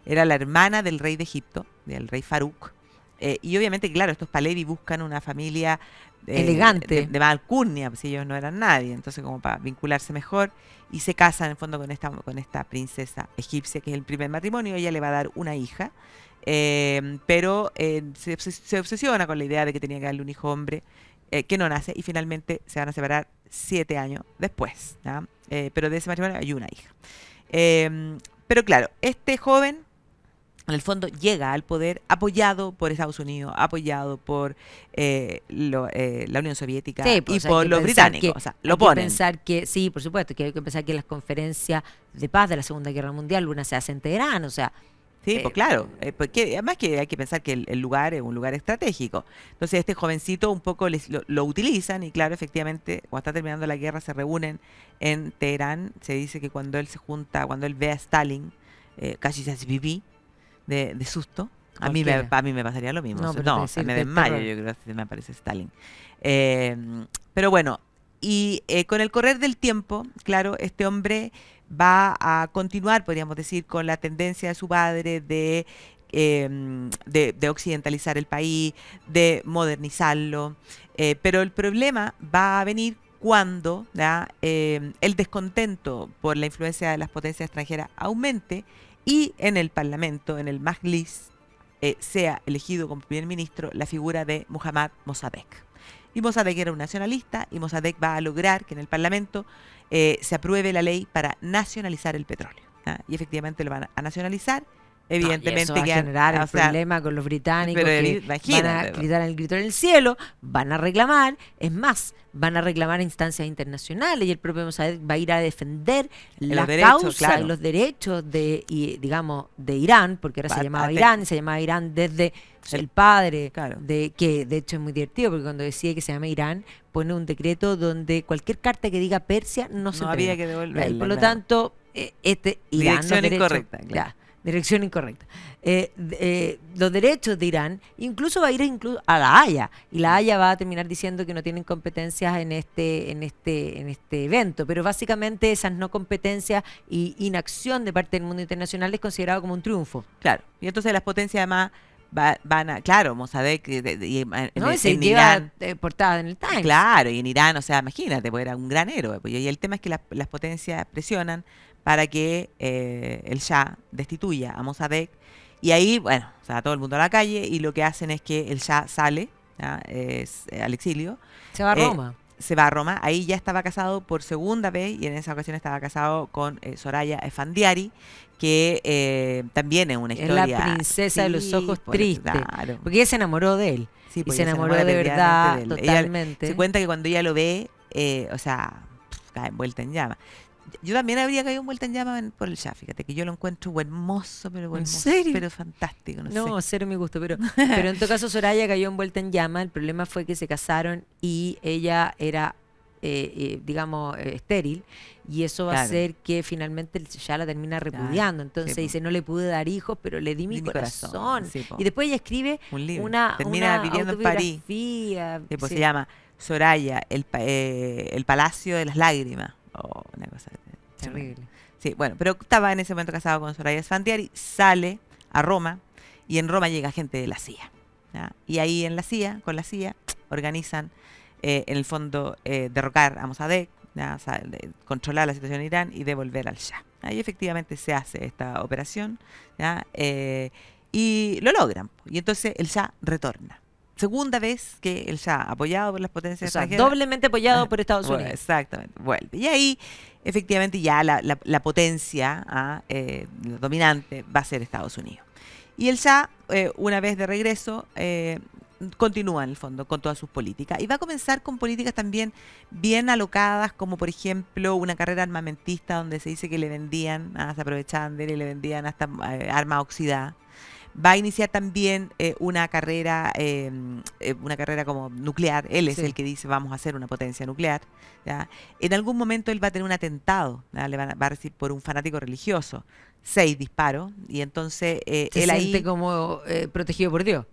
Era la hermana del rey de Egipto, del rey Farouk. Y obviamente, claro, estos Palevi buscan una familia elegante, de mala alcurnia, pues ellos no eran nadie, entonces como para vincularse mejor, y se casan en el fondo con esta princesa egipcia, que es el primer matrimonio. Ella le va a dar una hija, pero se obsesiona con la idea de que tenía que darle un hijo hombre, que no nace, y finalmente se van a separar 7 años después, ¿ya? Pero de ese matrimonio hay una hija. Pero claro, este joven en el fondo llega al poder apoyado por Estados Unidos, apoyado por la Unión Soviética sí, y pues, por los británicos. O sea, lo ponen. Pensar que, sí, por supuesto, que hay que pensar que las conferencias de paz de la Segunda Guerra Mundial, una se hace en Teherán, o sea. Sí, pues claro, porque además que hay que pensar que el lugar es un lugar estratégico. Entonces este jovencito un poco lo utilizan y claro, efectivamente, cuando está terminando la guerra se reúnen en Teherán. Se dice que cuando él se junta, cuando él ve a Stalin, casi se hace pipí de susto. A mí me pasaría lo mismo. No, O sea, pero no, te o sea, decir me que el desmayo, terror. yo creo, si me aparece Stalin. Pero bueno, y con el correr del tiempo, claro, este hombre va a continuar, podríamos decir, con la tendencia de su padre de occidentalizar el país, de modernizarlo. Pero el problema va a venir cuando ¿ya? El descontento por la influencia de las potencias extranjeras aumente y en el Parlamento, en el Majlis, sea elegido como primer ministro la figura de Mohammad Mossadegh. Y Mossadegh era un nacionalista y Mossadegh va a lograr que en el Parlamento se apruebe la ley para nacionalizar el petróleo, ¿ah? Y efectivamente lo van a nacionalizar. Evidentemente, y eso va a generar el problema con los británicos, pero que van a gritar el grito en el cielo, van a reclamar, es más, van a reclamar a instancias internacionales y el propio Mossadegh va a ir a defender la causa y los derechos de Irán, porque ahora se llamaba Irán, y se llamaba Irán desde el padre, que de hecho es muy divertido, porque cuando decide que se llama Irán, pone un decreto donde cualquier carta que diga Persia no se había que devolverla. Y por lo tanto, Irán, dirección incorrecta, claro. Dirección incorrecta. Los derechos de Irán, incluso va a ir a La Haya, y La Haya va a terminar diciendo que no tienen competencias en este evento, pero básicamente esas no competencias y inacción de parte del mundo internacional es considerado como un triunfo. Claro, y entonces las potencias además van a, claro, Mossadegh en Irán, portada en el Times. Claro, y en Irán, o sea, imagínate, pues era un gran héroe. Pues, y el tema es que las potencias presionan para que el Shah destituya a Mossadegh. Y ahí, bueno, o sea, todo el mundo a la calle y lo que hacen es que el Shah sale ¿ya? Al exilio. Se va a Eh, Roma. Se va a Roma, ahí ya estaba casado por segunda vez y en esa ocasión estaba casado con Soraya Esfandiari, que también es una Es la historia, princesa de los sí, ojos pues, tristes. claro, Porque ella se enamoró de él. sí, Y pues se ella se enamoró enamora de perdidamente verdad, de él. Ella se totalmente. cuenta que cuando ella lo ve, o sea, cae envuelta en llama. Yo también habría caído envuelta en llama por el Shah, fíjate, que yo lo encuentro ¿En hermoso, serio? pero fantástico, no sé. No, cero mi gusto, pero en todo caso Soraya cayó envuelta en llama. El problema fue que se casaron y ella era, digamos, estéril, y eso va a Claro, hacer que finalmente ya la termina claro, repudiando. sí, Entonces po. dice, no le pude dar hijos, pero le di mi Di mi corazón, corazón. sí, po. Y después ella escribe Un libro. Termina una viviendo en París. autobiografía. Pues se Sí, llama Soraya, el Palacio de las Lágrimas. Oh, una cosa tremenda. terrible. Sí, bueno, pero estaba en ese momento casado con Soraya Sfandiari, sale a Roma y en Roma llega gente de la CIA. ¿Ya? Y ahí en la CIA, con la CIA, organizan, en el fondo, derrocar a Mossadegh, ¿ya? O sea, controlar la situación en Irán y devolver al Shah. Ahí efectivamente se hace esta operación, ¿ya? Y lo logran. Y entonces el Shah retorna. Segunda vez que el Shah, apoyado por las O potencias sea, extranjeras, doblemente apoyado por Estados bueno, Unidos. exactamente, vuelve. Y ahí, efectivamente, ya la potencia dominante va a ser Estados Unidos. Y el Shah, una vez de regreso, continúa en el fondo con todas sus políticas. Y va a comenzar con políticas también bien alocadas, como por ejemplo una carrera armamentista donde se dice que le vendían, se aprovechaban de él y le vendían hasta armas oxidadas. Va a iniciar también una carrera como nuclear. Él es el Sí. que dice vamos a hacer una potencia nuclear. ¿Ya? En algún momento él va a tener un atentado, ¿ya? Va a recibir por un fanático religioso 6 disparos y entonces Se él siente ahí, como protegido por Dios.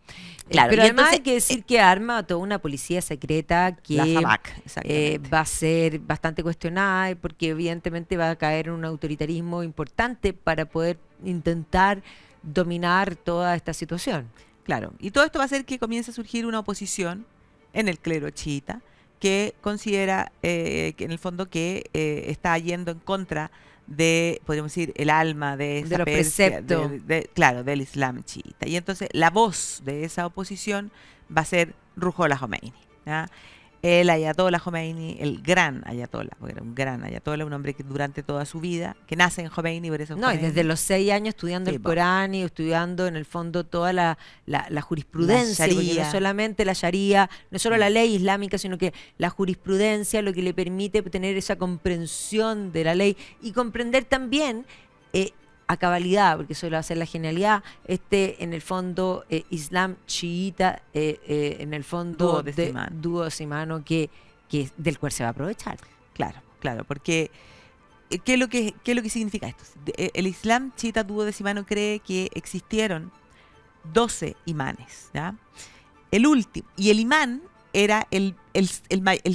claro, Pero y además entonces hay que decir que arma a toda una policía secreta la que FAMAC, exactamente. va a ser bastante cuestionada, porque evidentemente va a caer en un autoritarismo importante para poder intentar dominar toda esta situación. Claro, y todo esto va a hacer que comience a surgir una oposición en el clero chiita que considera que en el fondo que está yendo en contra de, podríamos decir, el alma de De esa los Persia, preceptos. claro, del Islam chiita. Y entonces la voz de esa oposición va a ser Ruhollah Khomeini, ¿ya? El ayatollah Khomeini, el gran ayatollah, porque era un gran ayatollah, un hombre que durante toda su vida, que nace en Khomeini, por eso es No, y desde Khomeini. los 6 años estudiando Sí, el po. Corán y estudiando en el fondo toda la La jurisprudencia, porque no Sharia. solamente la Sharia, no solo la ley islámica, sino que la jurisprudencia, lo que le permite tener esa comprensión de la ley y comprender también a cabalidad, porque eso lo va a ser la genialidad, en el fondo, Islam chiita, en el fondo Duodecimano. duodecimano del cual se va a aprovechar. Claro, claro, porque ¿qué es lo que significa esto? El Islam chiita duodecimano cree que existieron 12 imanes, ¿ya? El último, y el imán era el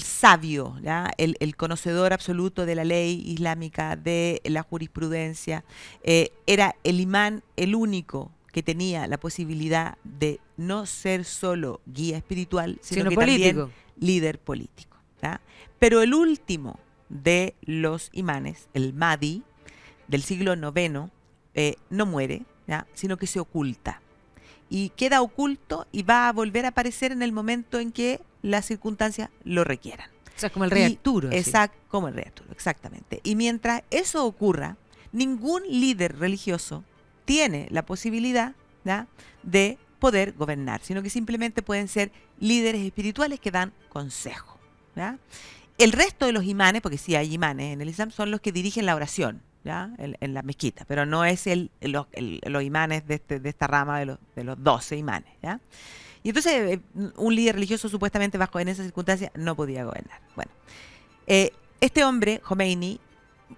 sabio, ¿ya? El conocedor absoluto de la ley islámica, de la jurisprudencia. Era el imán el único que tenía la posibilidad de no ser solo guía espiritual, sino Sino que político. también líder político, ¿ya? Pero el último de los imanes, el Mahdi, del siglo noveno, no muere, ¿ya? Sino que se oculta. Y queda oculto y va a volver a aparecer en el momento en que las circunstancias lo requieran. O sea, es como el rey Arturo. Así. Como el rey Arturo, exactamente. Y mientras eso ocurra, ningún líder religioso tiene la posibilidad, ¿ya? De poder gobernar, sino que simplemente pueden ser líderes espirituales que dan consejo, ¿ya? El resto de los imanes, porque sí hay imanes en el Islam, son los que dirigen la oración, ¿ya? En la mezquita, pero no es los imanes de esta rama de los 12 imanes, ¿ya? Y entonces un líder religioso supuestamente en esas circunstancias no podía gobernar. Bueno, este hombre, Khomeini,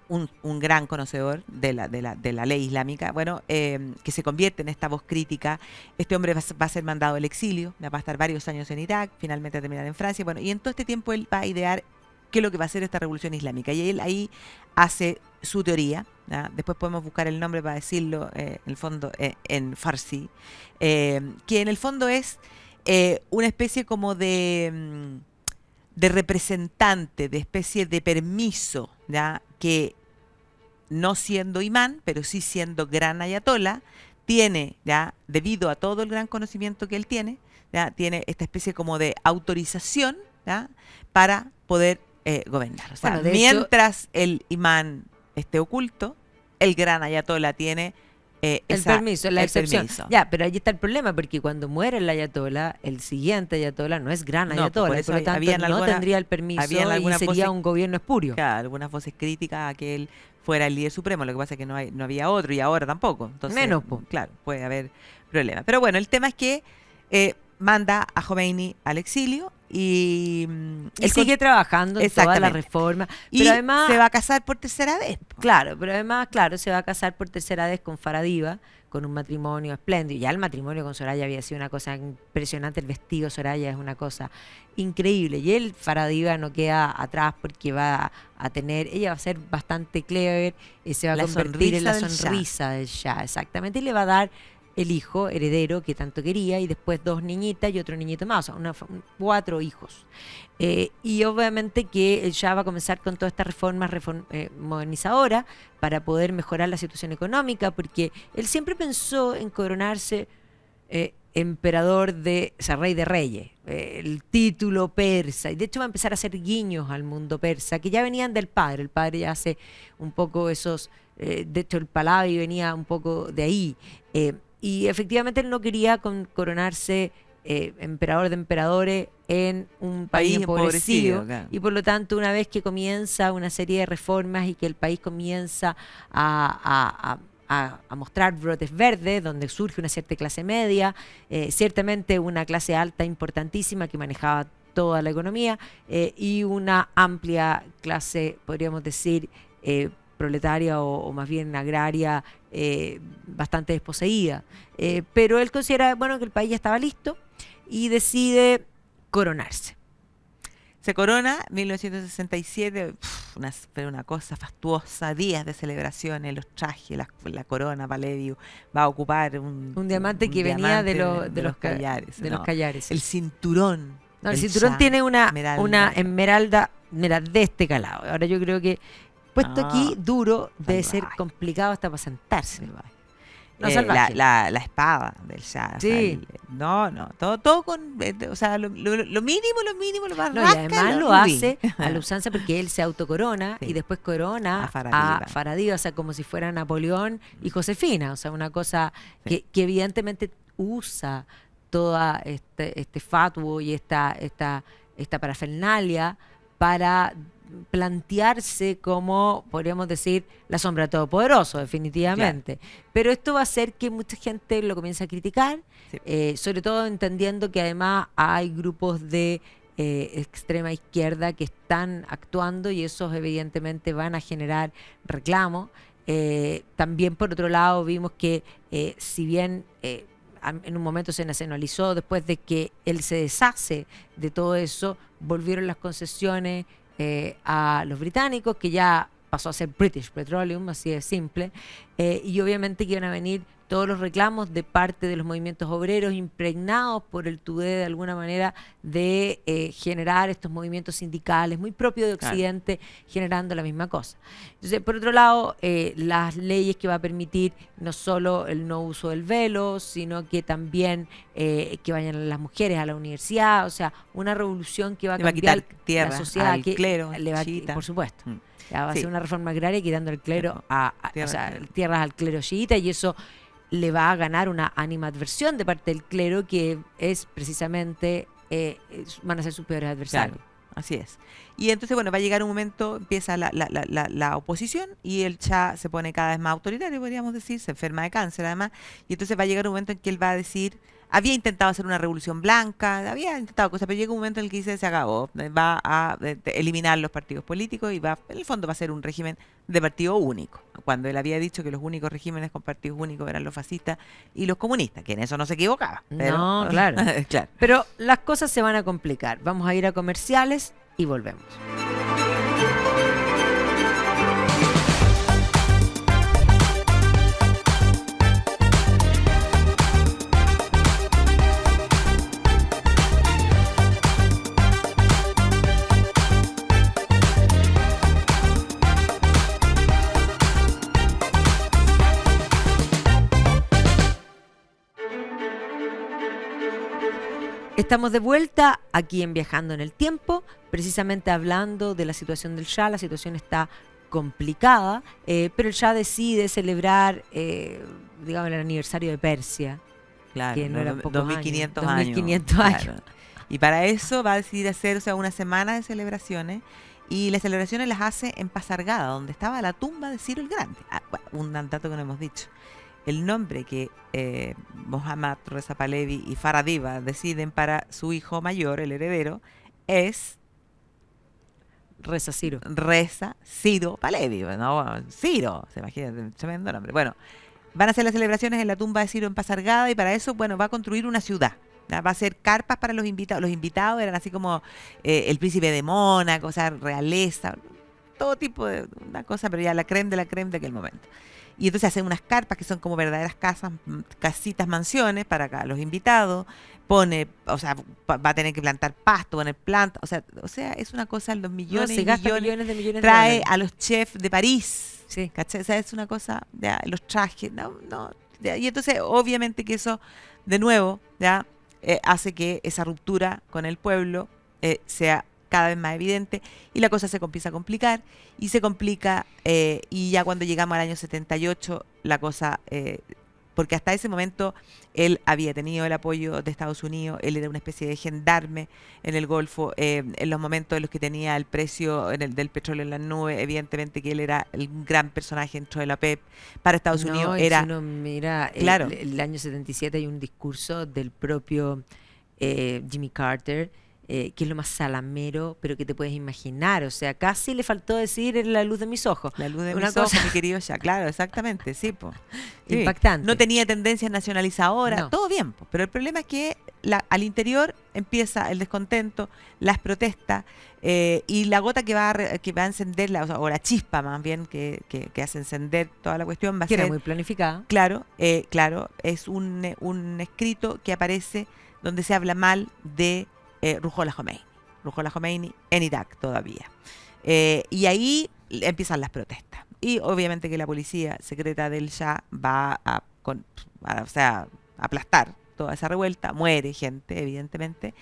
un gran conocedor de la ley islámica, bueno, que se convierte en esta voz crítica. Este hombre va a ser mandado al exilio, va a estar varios años en Irak, finalmente a terminar en Francia, bueno, y en todo este tiempo él va a idear qué es lo que va a ser esta revolución islámica. Y él ahí hace su teoría, ¿ya? Después podemos buscar el nombre para decirlo, en el fondo, en farsi, que en el fondo es una especie como de representante, de especie de permiso, ¿ya? Que no siendo imán, pero sí siendo gran ayatollah, tiene, ya, debido a todo el gran conocimiento que él tiene, ya, tiene esta especie como de autorización, ya, para poder gobernar. O sea, Bueno, de mientras el imán esté oculto, el gran ayatolá tiene el permiso, la el excepción. permiso. Ya, pero ahí está el problema, porque cuando muere el ayatolá, el siguiente ayatolá no es gran No, pues, ayatolá, por y eso por lo tanto habían no alguna- tendría el permiso habían y algunas sería voces- un gobierno espurio. Claro, algunas voces críticas a que él fuera el líder supremo, lo que pasa es que no había otro y ahora tampoco. Entonces, Menos, po. claro, puede haber problemas. Pero bueno, el tema es que manda a Khomeini al exilio y Y sigue trabajando en todas las Exactamente. reformas. y Pero además, se va a casar por tercera vez. Po. claro, pero además, claro, se va a casar por tercera vez con Faradiva, con un matrimonio espléndido. Ya el matrimonio con Soraya había sido una cosa impresionante. El vestido de Soraya es una cosa increíble. Y él, Faradiva, no queda atrás porque va a tener, ella va a ser bastante clever, se va a La convertir en la sonrisa del Shah. sonrisa del Shah, exactamente. Y le va a dar el hijo heredero que tanto quería, y después 2 niñitas y otro niñito más, o sea, 4 hijos. Y obviamente que el Shah va a comenzar con todas estas reformas modernizadoras para poder mejorar la situación económica, porque él siempre pensó en coronarse emperador o sea, rey de reyes, el título persa, y de hecho va a empezar a hacer guiños al mundo persa, que ya venían del padre. El padre ya hace un poco esos, de hecho el Pahlavi venía un poco de ahí. Y efectivamente él no quería coronarse emperador de emperadores en un país País empobrecido, empobrecido, claro. y por lo tanto una vez que comienza una serie de reformas y que el país comienza a mostrar brotes verdes, donde surge una cierta clase media, ciertamente una clase alta importantísima que manejaba toda la economía, y una amplia clase, podríamos decir, proletaria o más bien agraria, bastante desposeída. Pero él considera, bueno, que el país ya estaba listo y decide coronarse. Se corona 1967, fue una cosa fastuosa, días de celebraciones, los trajes, la corona, Pahlavi va a ocupar Un diamante que venía de los Callares. de los Callares. El cinturón. No, el del cinturón Shah, tiene una esmeralda. esmeralda, mira, de este calado. Ahora yo creo que puesto aquí duro debe ser salvaje. complicado hasta para sentarse. No, La, salvaje. la espada del Shah. O sea, Sí. todo con, o sea, lo mínimo, lo más No, y rasca, además lo rubí. hace a la usanza porque él se autocorona Sí. y después corona A Faradiva. a Faradiva, o sea, como si fuera Napoleón y Josefina, o sea, una cosa Sí. que evidentemente usa toda este fatuo y esta parafernalia para plantearse como, podríamos decir, la sombra de Todopoderoso, definitivamente. Pero esto va a hacer que mucha gente lo comience a criticar, Sí. sobre todo entendiendo que además hay grupos de extrema izquierda que están actuando y esos evidentemente van a generar reclamos. También por otro lado vimos que si bien en un momento se nacionalizó, después de que él se deshace de todo eso, volvieron las concesiones a los británicos, que ya pasó a ser British Petroleum, así de simple, y obviamente que iban a venir todos los reclamos de parte de los movimientos obreros impregnados por el TUDE de alguna manera de generar estos movimientos sindicales muy propios de Claro. Occidente, generando la misma cosa. Entonces, por otro lado, las leyes que va a permitir no solo el no uso del velo, sino que también que vayan las mujeres a la universidad, o sea, una revolución que va a Le va a cambiar quitar tierra la sociedad, al que clero, le va a- chiita. por supuesto. Mm. Ya va a Sí. ser una reforma agraria quitando el clero o Tierra sea, al clero. tierras al clero chiita, y eso le va a ganar una animadversión de parte del clero, que es precisamente, van a ser sus peores adversarios. Claro, así es. Y entonces, bueno, va a llegar un momento, empieza la oposición y el Shah se pone cada vez más autoritario, podríamos decir, se enferma de cáncer además, y entonces va a llegar un momento en que él va a decir, había intentado hacer una revolución blanca, había intentado cosas, pero llega un momento en el que dice, se acabó, va a eliminar los partidos políticos y en el fondo va a ser un régimen de partido único, cuando él había dicho que los únicos regímenes con partidos únicos eran los fascistas y los comunistas, que en eso no se equivocaba. Pero, No, claro. claro. Pero las cosas se van a complicar. Vamos a ir a comerciales y volvemos. Estamos de vuelta aquí en Viajando en el Tiempo, precisamente hablando de la situación del Shah. La situación está complicada, pero el Shah decide celebrar, digamos, el aniversario de Persia, Claro, que no los eran pocos 2500 años, años. 2500 años. Claro. Y para eso va a decidir hacer, o sea, una semana de celebraciones. Y las celebraciones las hace en Pasargada, donde estaba la tumba de Ciro el Grande. Bueno, un dato que no hemos dicho. El nombre que Mohammad Reza Pahlavi y Farah Diva deciden para su hijo mayor, el heredero, es Reza Ciro. Reza Ciro Pahlavi. ¿No? Ciro, se imagina, tremendo nombre. Bueno, van a hacer las celebraciones en la tumba de Ciro en Pasargada y para eso, bueno, va a construir una ciudad. ¿Ya? Va a hacer carpas para los invitados. Los invitados eran así como el príncipe de Mónaco, o sea, realeza, todo tipo de una cosa, pero ya la creme de aquel momento. Y entonces hacen unas carpas que son como verdaderas casas, casitas, mansiones para acá, los invitados. Pone, o sea, va a tener que plantar pasto, poner plantas, o sea, es una cosa, los millones se y gasta millones. de millones Trae de dólares. a los chefs de París, Sí. ¿cachai? O sea, es una cosa, ya, los trajes, ya. Y entonces, obviamente que eso, de nuevo, ya, hace que esa ruptura con el pueblo sea cada vez más evidente y la cosa se empieza a complicar y se complica y ya cuando llegamos al año 78 la cosa, porque hasta ese momento él había tenido el apoyo de Estados Unidos, él era una especie de gendarme en el Golfo, en los momentos en los que tenía el precio del petróleo en las nubes, evidentemente que él era el gran personaje dentro de la OPEP, para Estados Unidos Y era... si uno mira Claro. el año 77 hay un discurso del propio Jimmy Carter, que es lo más salamero, pero que te puedes imaginar. O sea, casi le faltó decir "En la luz de mis ojos". La luz de Una mis cosa ojos, mi querido ya, claro, exactamente, sí, po. Sí. impactante. No tenía tendencias nacionalizadoras, No. todo bien, po, pero el problema es que al interior empieza el descontento, las protestas y la gota que va a encender, o la chispa más bien, que hace encender toda la cuestión va a que ser, era muy planificada. claro, es un escrito que aparece donde se habla mal de Ruhollah Khomeini en Irak todavía. Y ahí empiezan las protestas. Y obviamente que la policía secreta del Shah va o sea, a aplastar toda esa revuelta, muere gente, evidentemente.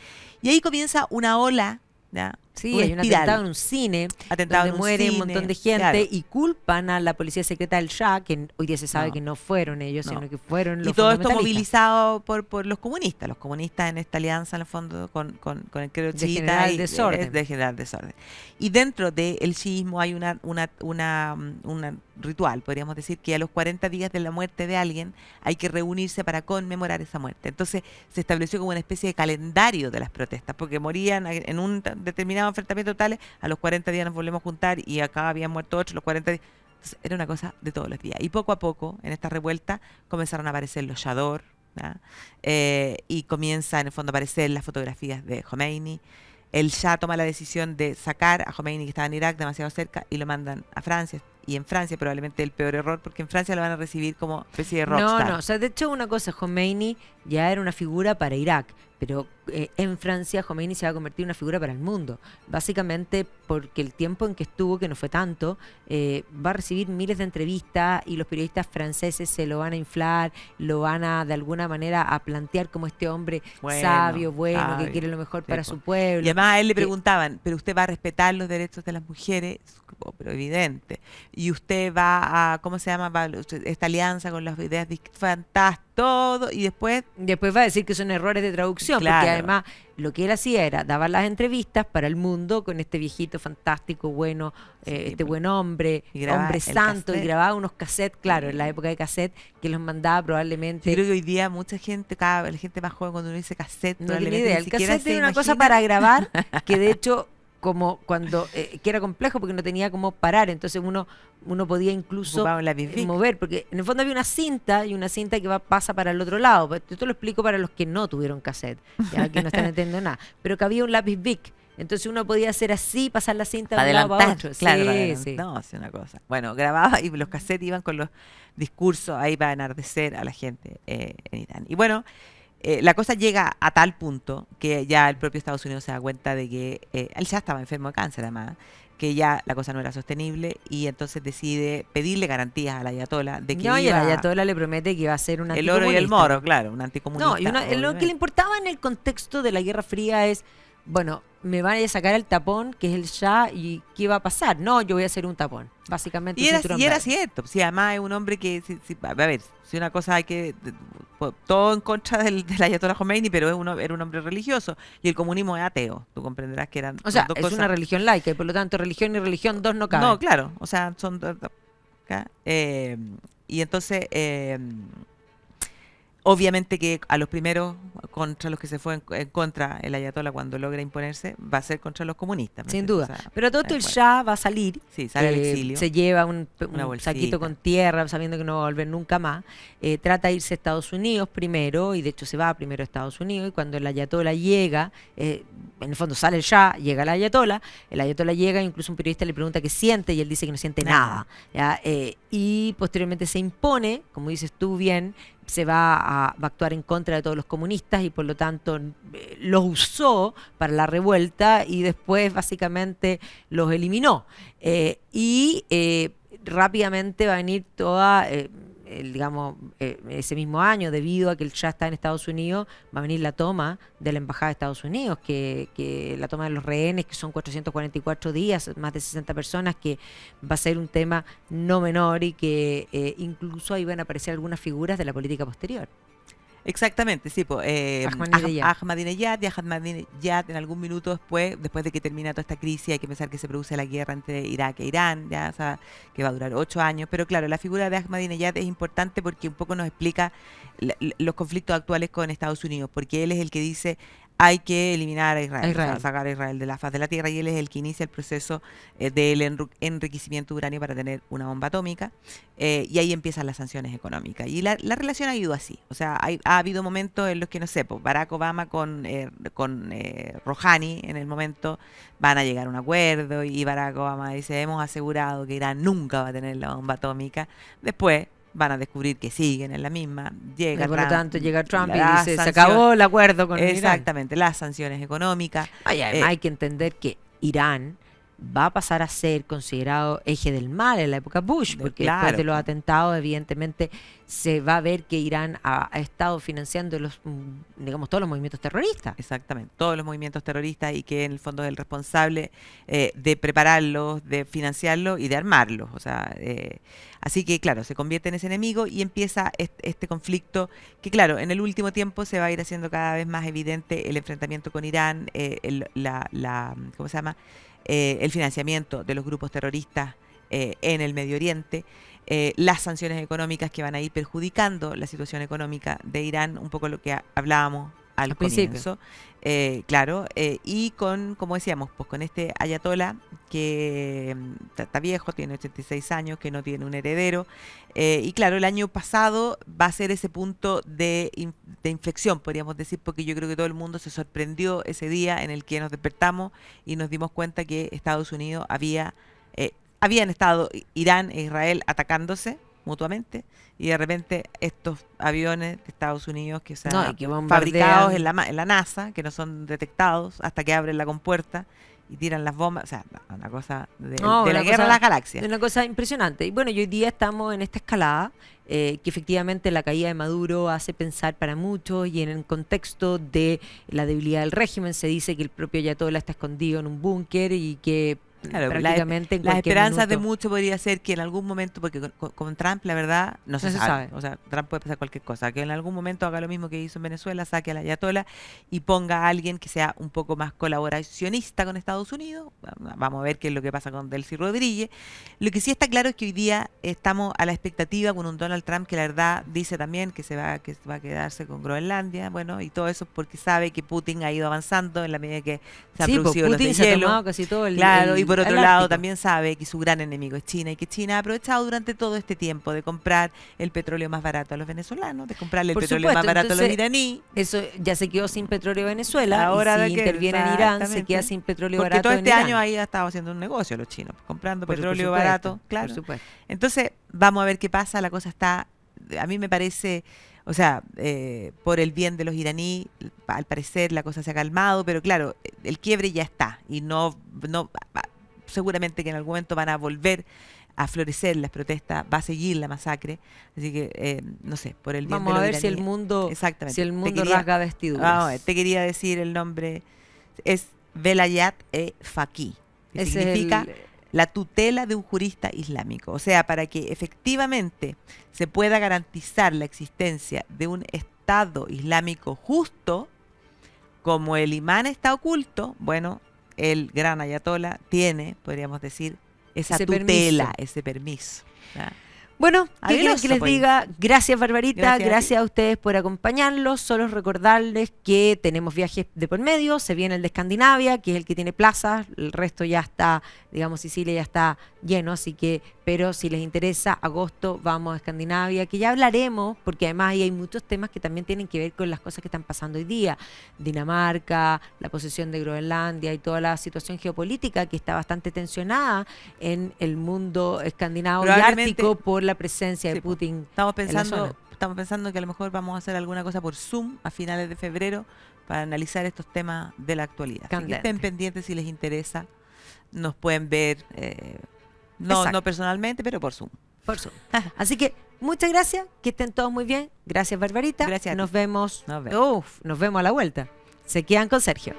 Y ahí comienza una ola, ¿ya? Sí, Una hay un espiral. atentado en un cine Atentado donde en un muere un cine, montón de gente claro. y culpan a la policía secreta del Shah, que hoy día se sabe No. que no fueron ellos, No. sino que fueron Y los todo esto fundamentalistas. movilizado por los comunistas en esta alianza, en el fondo, con el credo De chiita generar y desorden. de generar desorden. Y dentro del chiismo hay un ritual, podríamos decir, que a los 40 días de la muerte de alguien hay que reunirse para conmemorar esa muerte. Entonces se estableció como una especie de calendario de las protestas, porque morían en un determinado enfrentamiento tales, a los 40 días nos volvemos a juntar y acá habían muerto otros, los 40 días. Entonces, era una cosa de todos los días. Y poco a poco, en esta revuelta, comenzaron a aparecer los Shador, y comienza en el fondo a aparecer las fotografías de Khomeini. El Shah toma la decisión de sacar a Khomeini, que estaba en Irak, demasiado cerca, y lo mandan a Francia. Y en Francia probablemente el peor error, porque en Francia lo van a recibir como especie de rockstar. No, o sea, de hecho una cosa, Khomeini ya era una figura para Irak, pero en Francia Khomeini se va a convertir en una figura para el mundo, básicamente porque el tiempo en que estuvo, que no fue tanto, va a recibir miles de entrevistas y los periodistas franceses se lo van a inflar, lo van a de alguna manera a plantear como este hombre sabio, bueno, que quiere lo mejor para su pueblo. Y además a él le que- preguntaban, ¿pero usted va a respetar los derechos de las mujeres? Oh, pero evidente. Y usted va a, ¿cómo se llama? Esta alianza con las ideas fantástico, todo, y después... Después va a decir que son errores de traducción, Claro. porque además lo que él hacía era daban las entrevistas para el mundo con este viejito fantástico, bueno, Sí, este buen hombre, y grababa hombre el santo, y cassette. grababa unos cassettes, claro, en la época de cassette, que los mandaba probablemente. Yo creo que hoy día mucha gente, la gente más joven cuando uno dice cassette, No tiene probablemente idea. ni El siquiera cassette se era una cosa imagina. para grabar, que de hecho, como cuando, que era complejo porque no tenía cómo parar, entonces uno podía incluso Ocupaba un lápiz Bic. mover, porque en el fondo había una cinta y una cinta que pasa para el otro lado. Pero esto lo explico para los que no tuvieron cassette, ya que no están entendiendo nada. Pero que había un lápiz Bic. Entonces uno podía hacer así, pasar la cinta de un lado para otro. claro, para Sí, adelantar. sí. No, es una cosa. Bueno, grababa y los cassettes iban con los discursos ahí para enardecer a la gente en Irán. Y bueno, la cosa llega a tal punto que ya el propio Estados Unidos se da cuenta de que él ya estaba enfermo de cáncer, además. que ya la cosa no era sostenible y entonces decide pedirle garantías al ayatolá de que No, y el iba ayatolá le promete que iba a ser un el oro y el anticomunista. moro, claro, un anticomunista. No, y lo que le obviamente. importaba en el contexto de la Guerra Fría es, bueno, me van a sacar el tapón, que es el Shah, y ¿qué va a pasar? No, yo voy a hacer un tapón. Básicamente un cinturón Y era verde. cierto, sí, además es un hombre que, a ver, si una cosa hay que, todo en contra del ayatolá Khomeini, pero era un hombre religioso, y el comunismo es ateo, tú comprenderás que eran O son sea, dos es cosas. una religión laica, y por lo tanto religión y religión dos no caben. No, claro, o sea, son ¿ya? Y entonces, obviamente que a los primeros contra los que se fue en contra el ayatolá cuando logra imponerse, va a ser contra los comunistas. ¿me Sin entiendes? duda. O sea, Pero todo esto el bueno, Shah va a salir, sí, sale al exilio, se lleva un una saquito bolsita. con tierra, sabiendo que no va a volver nunca más. Trata de irse a Estados Unidos primero, y de hecho se va primero a Estados Unidos, y cuando el ayatolá llega, en el fondo sale el Shah, llega el ayatolá llega, incluso un periodista le pregunta qué siente, y él dice que no siente nada. ¿Ya? Y posteriormente se impone, como dices tú bien, va a actuar en contra de todos los comunistas y por lo tanto los usó para la revuelta y después básicamente los eliminó. Rápidamente va a venir toda, digamos, ese mismo año, debido a que el Shah está en Estados Unidos, va a venir la toma de la Embajada de Estados Unidos, que la toma de los rehenes, que son 444 días, más de 60 personas, que va a ser un tema no menor y que incluso ahí van a aparecer algunas figuras de la política posterior. Exactamente, sí, pues, Ahmadinejad. Ahmadinejad, y Ahmadinejad en algún minuto después de que termina toda esta crisis, hay que pensar que se produce la guerra entre Irak e Irán, ya, o sea, que va a durar 8 años, pero claro, la figura de Ahmadinejad es importante porque un poco nos explica los conflictos actuales con Estados Unidos, porque él es el que dice hay que eliminar a Israel, o sea, sacar a Israel de la faz de la tierra, y él es el que inicia el proceso del enriquecimiento de uranio para tener una bomba atómica, y ahí empiezan las sanciones económicas. Y la relación ha ido así, o sea, ha habido momentos en los que, no sé, pues Barack Obama con Rouhani en el momento van a llegar a un acuerdo, y Barack Obama dice, hemos asegurado que Irán nunca va a tener la bomba atómica. Después van a descubrir que siguen en la misma. Y por lo tanto llega Trump y las dice, se sanciones, acabó el acuerdo con Irán. exactamente, las sanciones económicas. Y además hay que entender que Irán va a pasar a ser considerado eje del mal en la época Bush, porque después de los atentados, evidentemente, se va a ver que Irán ha estado financiando digamos, todos los movimientos terroristas. Exactamente, todos los movimientos terroristas, y que en el fondo es el responsable de prepararlos, de financiarlos y de armarlos. O sea, así que, claro, se convierte en ese enemigo y empieza este conflicto que, claro, en el último tiempo se va a ir haciendo cada vez más evidente el enfrentamiento con Irán, ¿cómo se llama? El financiamiento de los grupos terroristas en el Medio Oriente, las sanciones económicas que van a ir perjudicando la situación económica de Irán, un poco lo que hablábamos al comienzo, claro, y como decíamos, pues con este ayatolá que está viejo, tiene 86 años, que no tiene un heredero, y claro, el año pasado va a ser ese punto de inflexión, podríamos decir, porque yo creo que todo el mundo se sorprendió ese día en el que nos despertamos y nos dimos cuenta que Estados Unidos habían estado Irán e Israel atacándose mutuamente, y de repente estos aviones de Estados Unidos que fabricados en la NASA, que no son detectados hasta que abren la compuerta y tiran las bombas, o sea, una cosa de la guerra de las galaxias. Una cosa impresionante. Y bueno, y hoy día estamos en esta escalada, que efectivamente la caída de Maduro hace pensar para muchos, y en el contexto de la debilidad del régimen se dice que el propio ayatolá está escondido en un búnker y que claro, prácticamente las esperanzas de muchos podría ser que en algún momento, porque con Trump la verdad no se sabe, o sea, Trump puede pasar cualquier cosa, que en algún momento haga lo mismo que hizo en Venezuela, saque al ayatolá y ponga a alguien que sea un poco más colaboracionista con Estados Unidos. Vamos a ver qué es lo que pasa con Delcy Rodríguez. Lo que sí está claro es que hoy día estamos a la expectativa con un Donald Trump que la verdad dice también que va a quedarse con Groenlandia, bueno, y todo eso porque sabe que Putin ha ido avanzando en la medida que se ha producido Putin los se deshielo. ha tomado casi todo Claro, y por otro lado Ártico. también sabe que su gran enemigo es China, y que China ha aprovechado durante todo este tiempo de comprar el petróleo más barato a los venezolanos, de comprarle el petróleo más barato a los iraníes. Eso ya se quedó sin petróleo Venezuela, ahora y si interviene en Irán se queda sin petróleo porque barato todo este en año Irán. ahí ha estado haciendo un negocio los chinos, comprando petróleo supuesto, barato, claro. Por supuesto. Entonces, vamos a ver qué pasa, la cosa está, a mí me parece, o sea, por el bien de los iraníes, al parecer la cosa se ha calmado, pero claro, el quiebre ya está, y no seguramente que en algún momento van a volver a florecer las protestas, va a seguir la masacre, así que no sé, por el bien Vamos de a los ver si el iraníes. mundo, Exactamente. si el Te mundo quería- rasga vestiduras. Vamos a ver, te quería decir el nombre, es Velayat Faqih, que Ese es significa el- la tutela de un jurista islámico. O sea, para que efectivamente se pueda garantizar la existencia de un Estado islámico justo, como el imán está oculto, bueno, el gran ayatollah tiene, podríamos decir, esa Ese tutela, permiso. ese permiso. ¿Ya? Bueno, ¿qué Habiloso, quieren que les pues. diga? Gracias, Barbarita. Gracias a ti. Gracias a ustedes por acompañarlos. Solo recordarles que tenemos viajes de por medio. Se viene el de Escandinavia, que es el que tiene plazas. El resto ya está, digamos, Sicilia ya está lleno. Así que, pero si les interesa, agosto vamos a Escandinavia, que ya hablaremos, porque además ahí hay muchos temas que también tienen que ver con las cosas que están pasando hoy día. Dinamarca, la posesión de Groenlandia y toda la situación geopolítica que está bastante tensionada en el mundo escandinavo y Probablemente- ártico por la presencia de Sí, pues. Putin. Estamos en la zona. pensando que a lo mejor vamos a hacer alguna cosa por Zoom a finales de febrero para analizar estos temas de la actualidad. Así que Candente. estén pendientes si les interesa. Nos pueden ver, no Exacto. personalmente, pero por Zoom. Por Zoom. Así que muchas gracias, que estén todos muy bien. Gracias, Barbarita. Gracias a ti. Nos vemos. Nos vemos. Nos vemos a la vuelta. Se quedan con Sergio.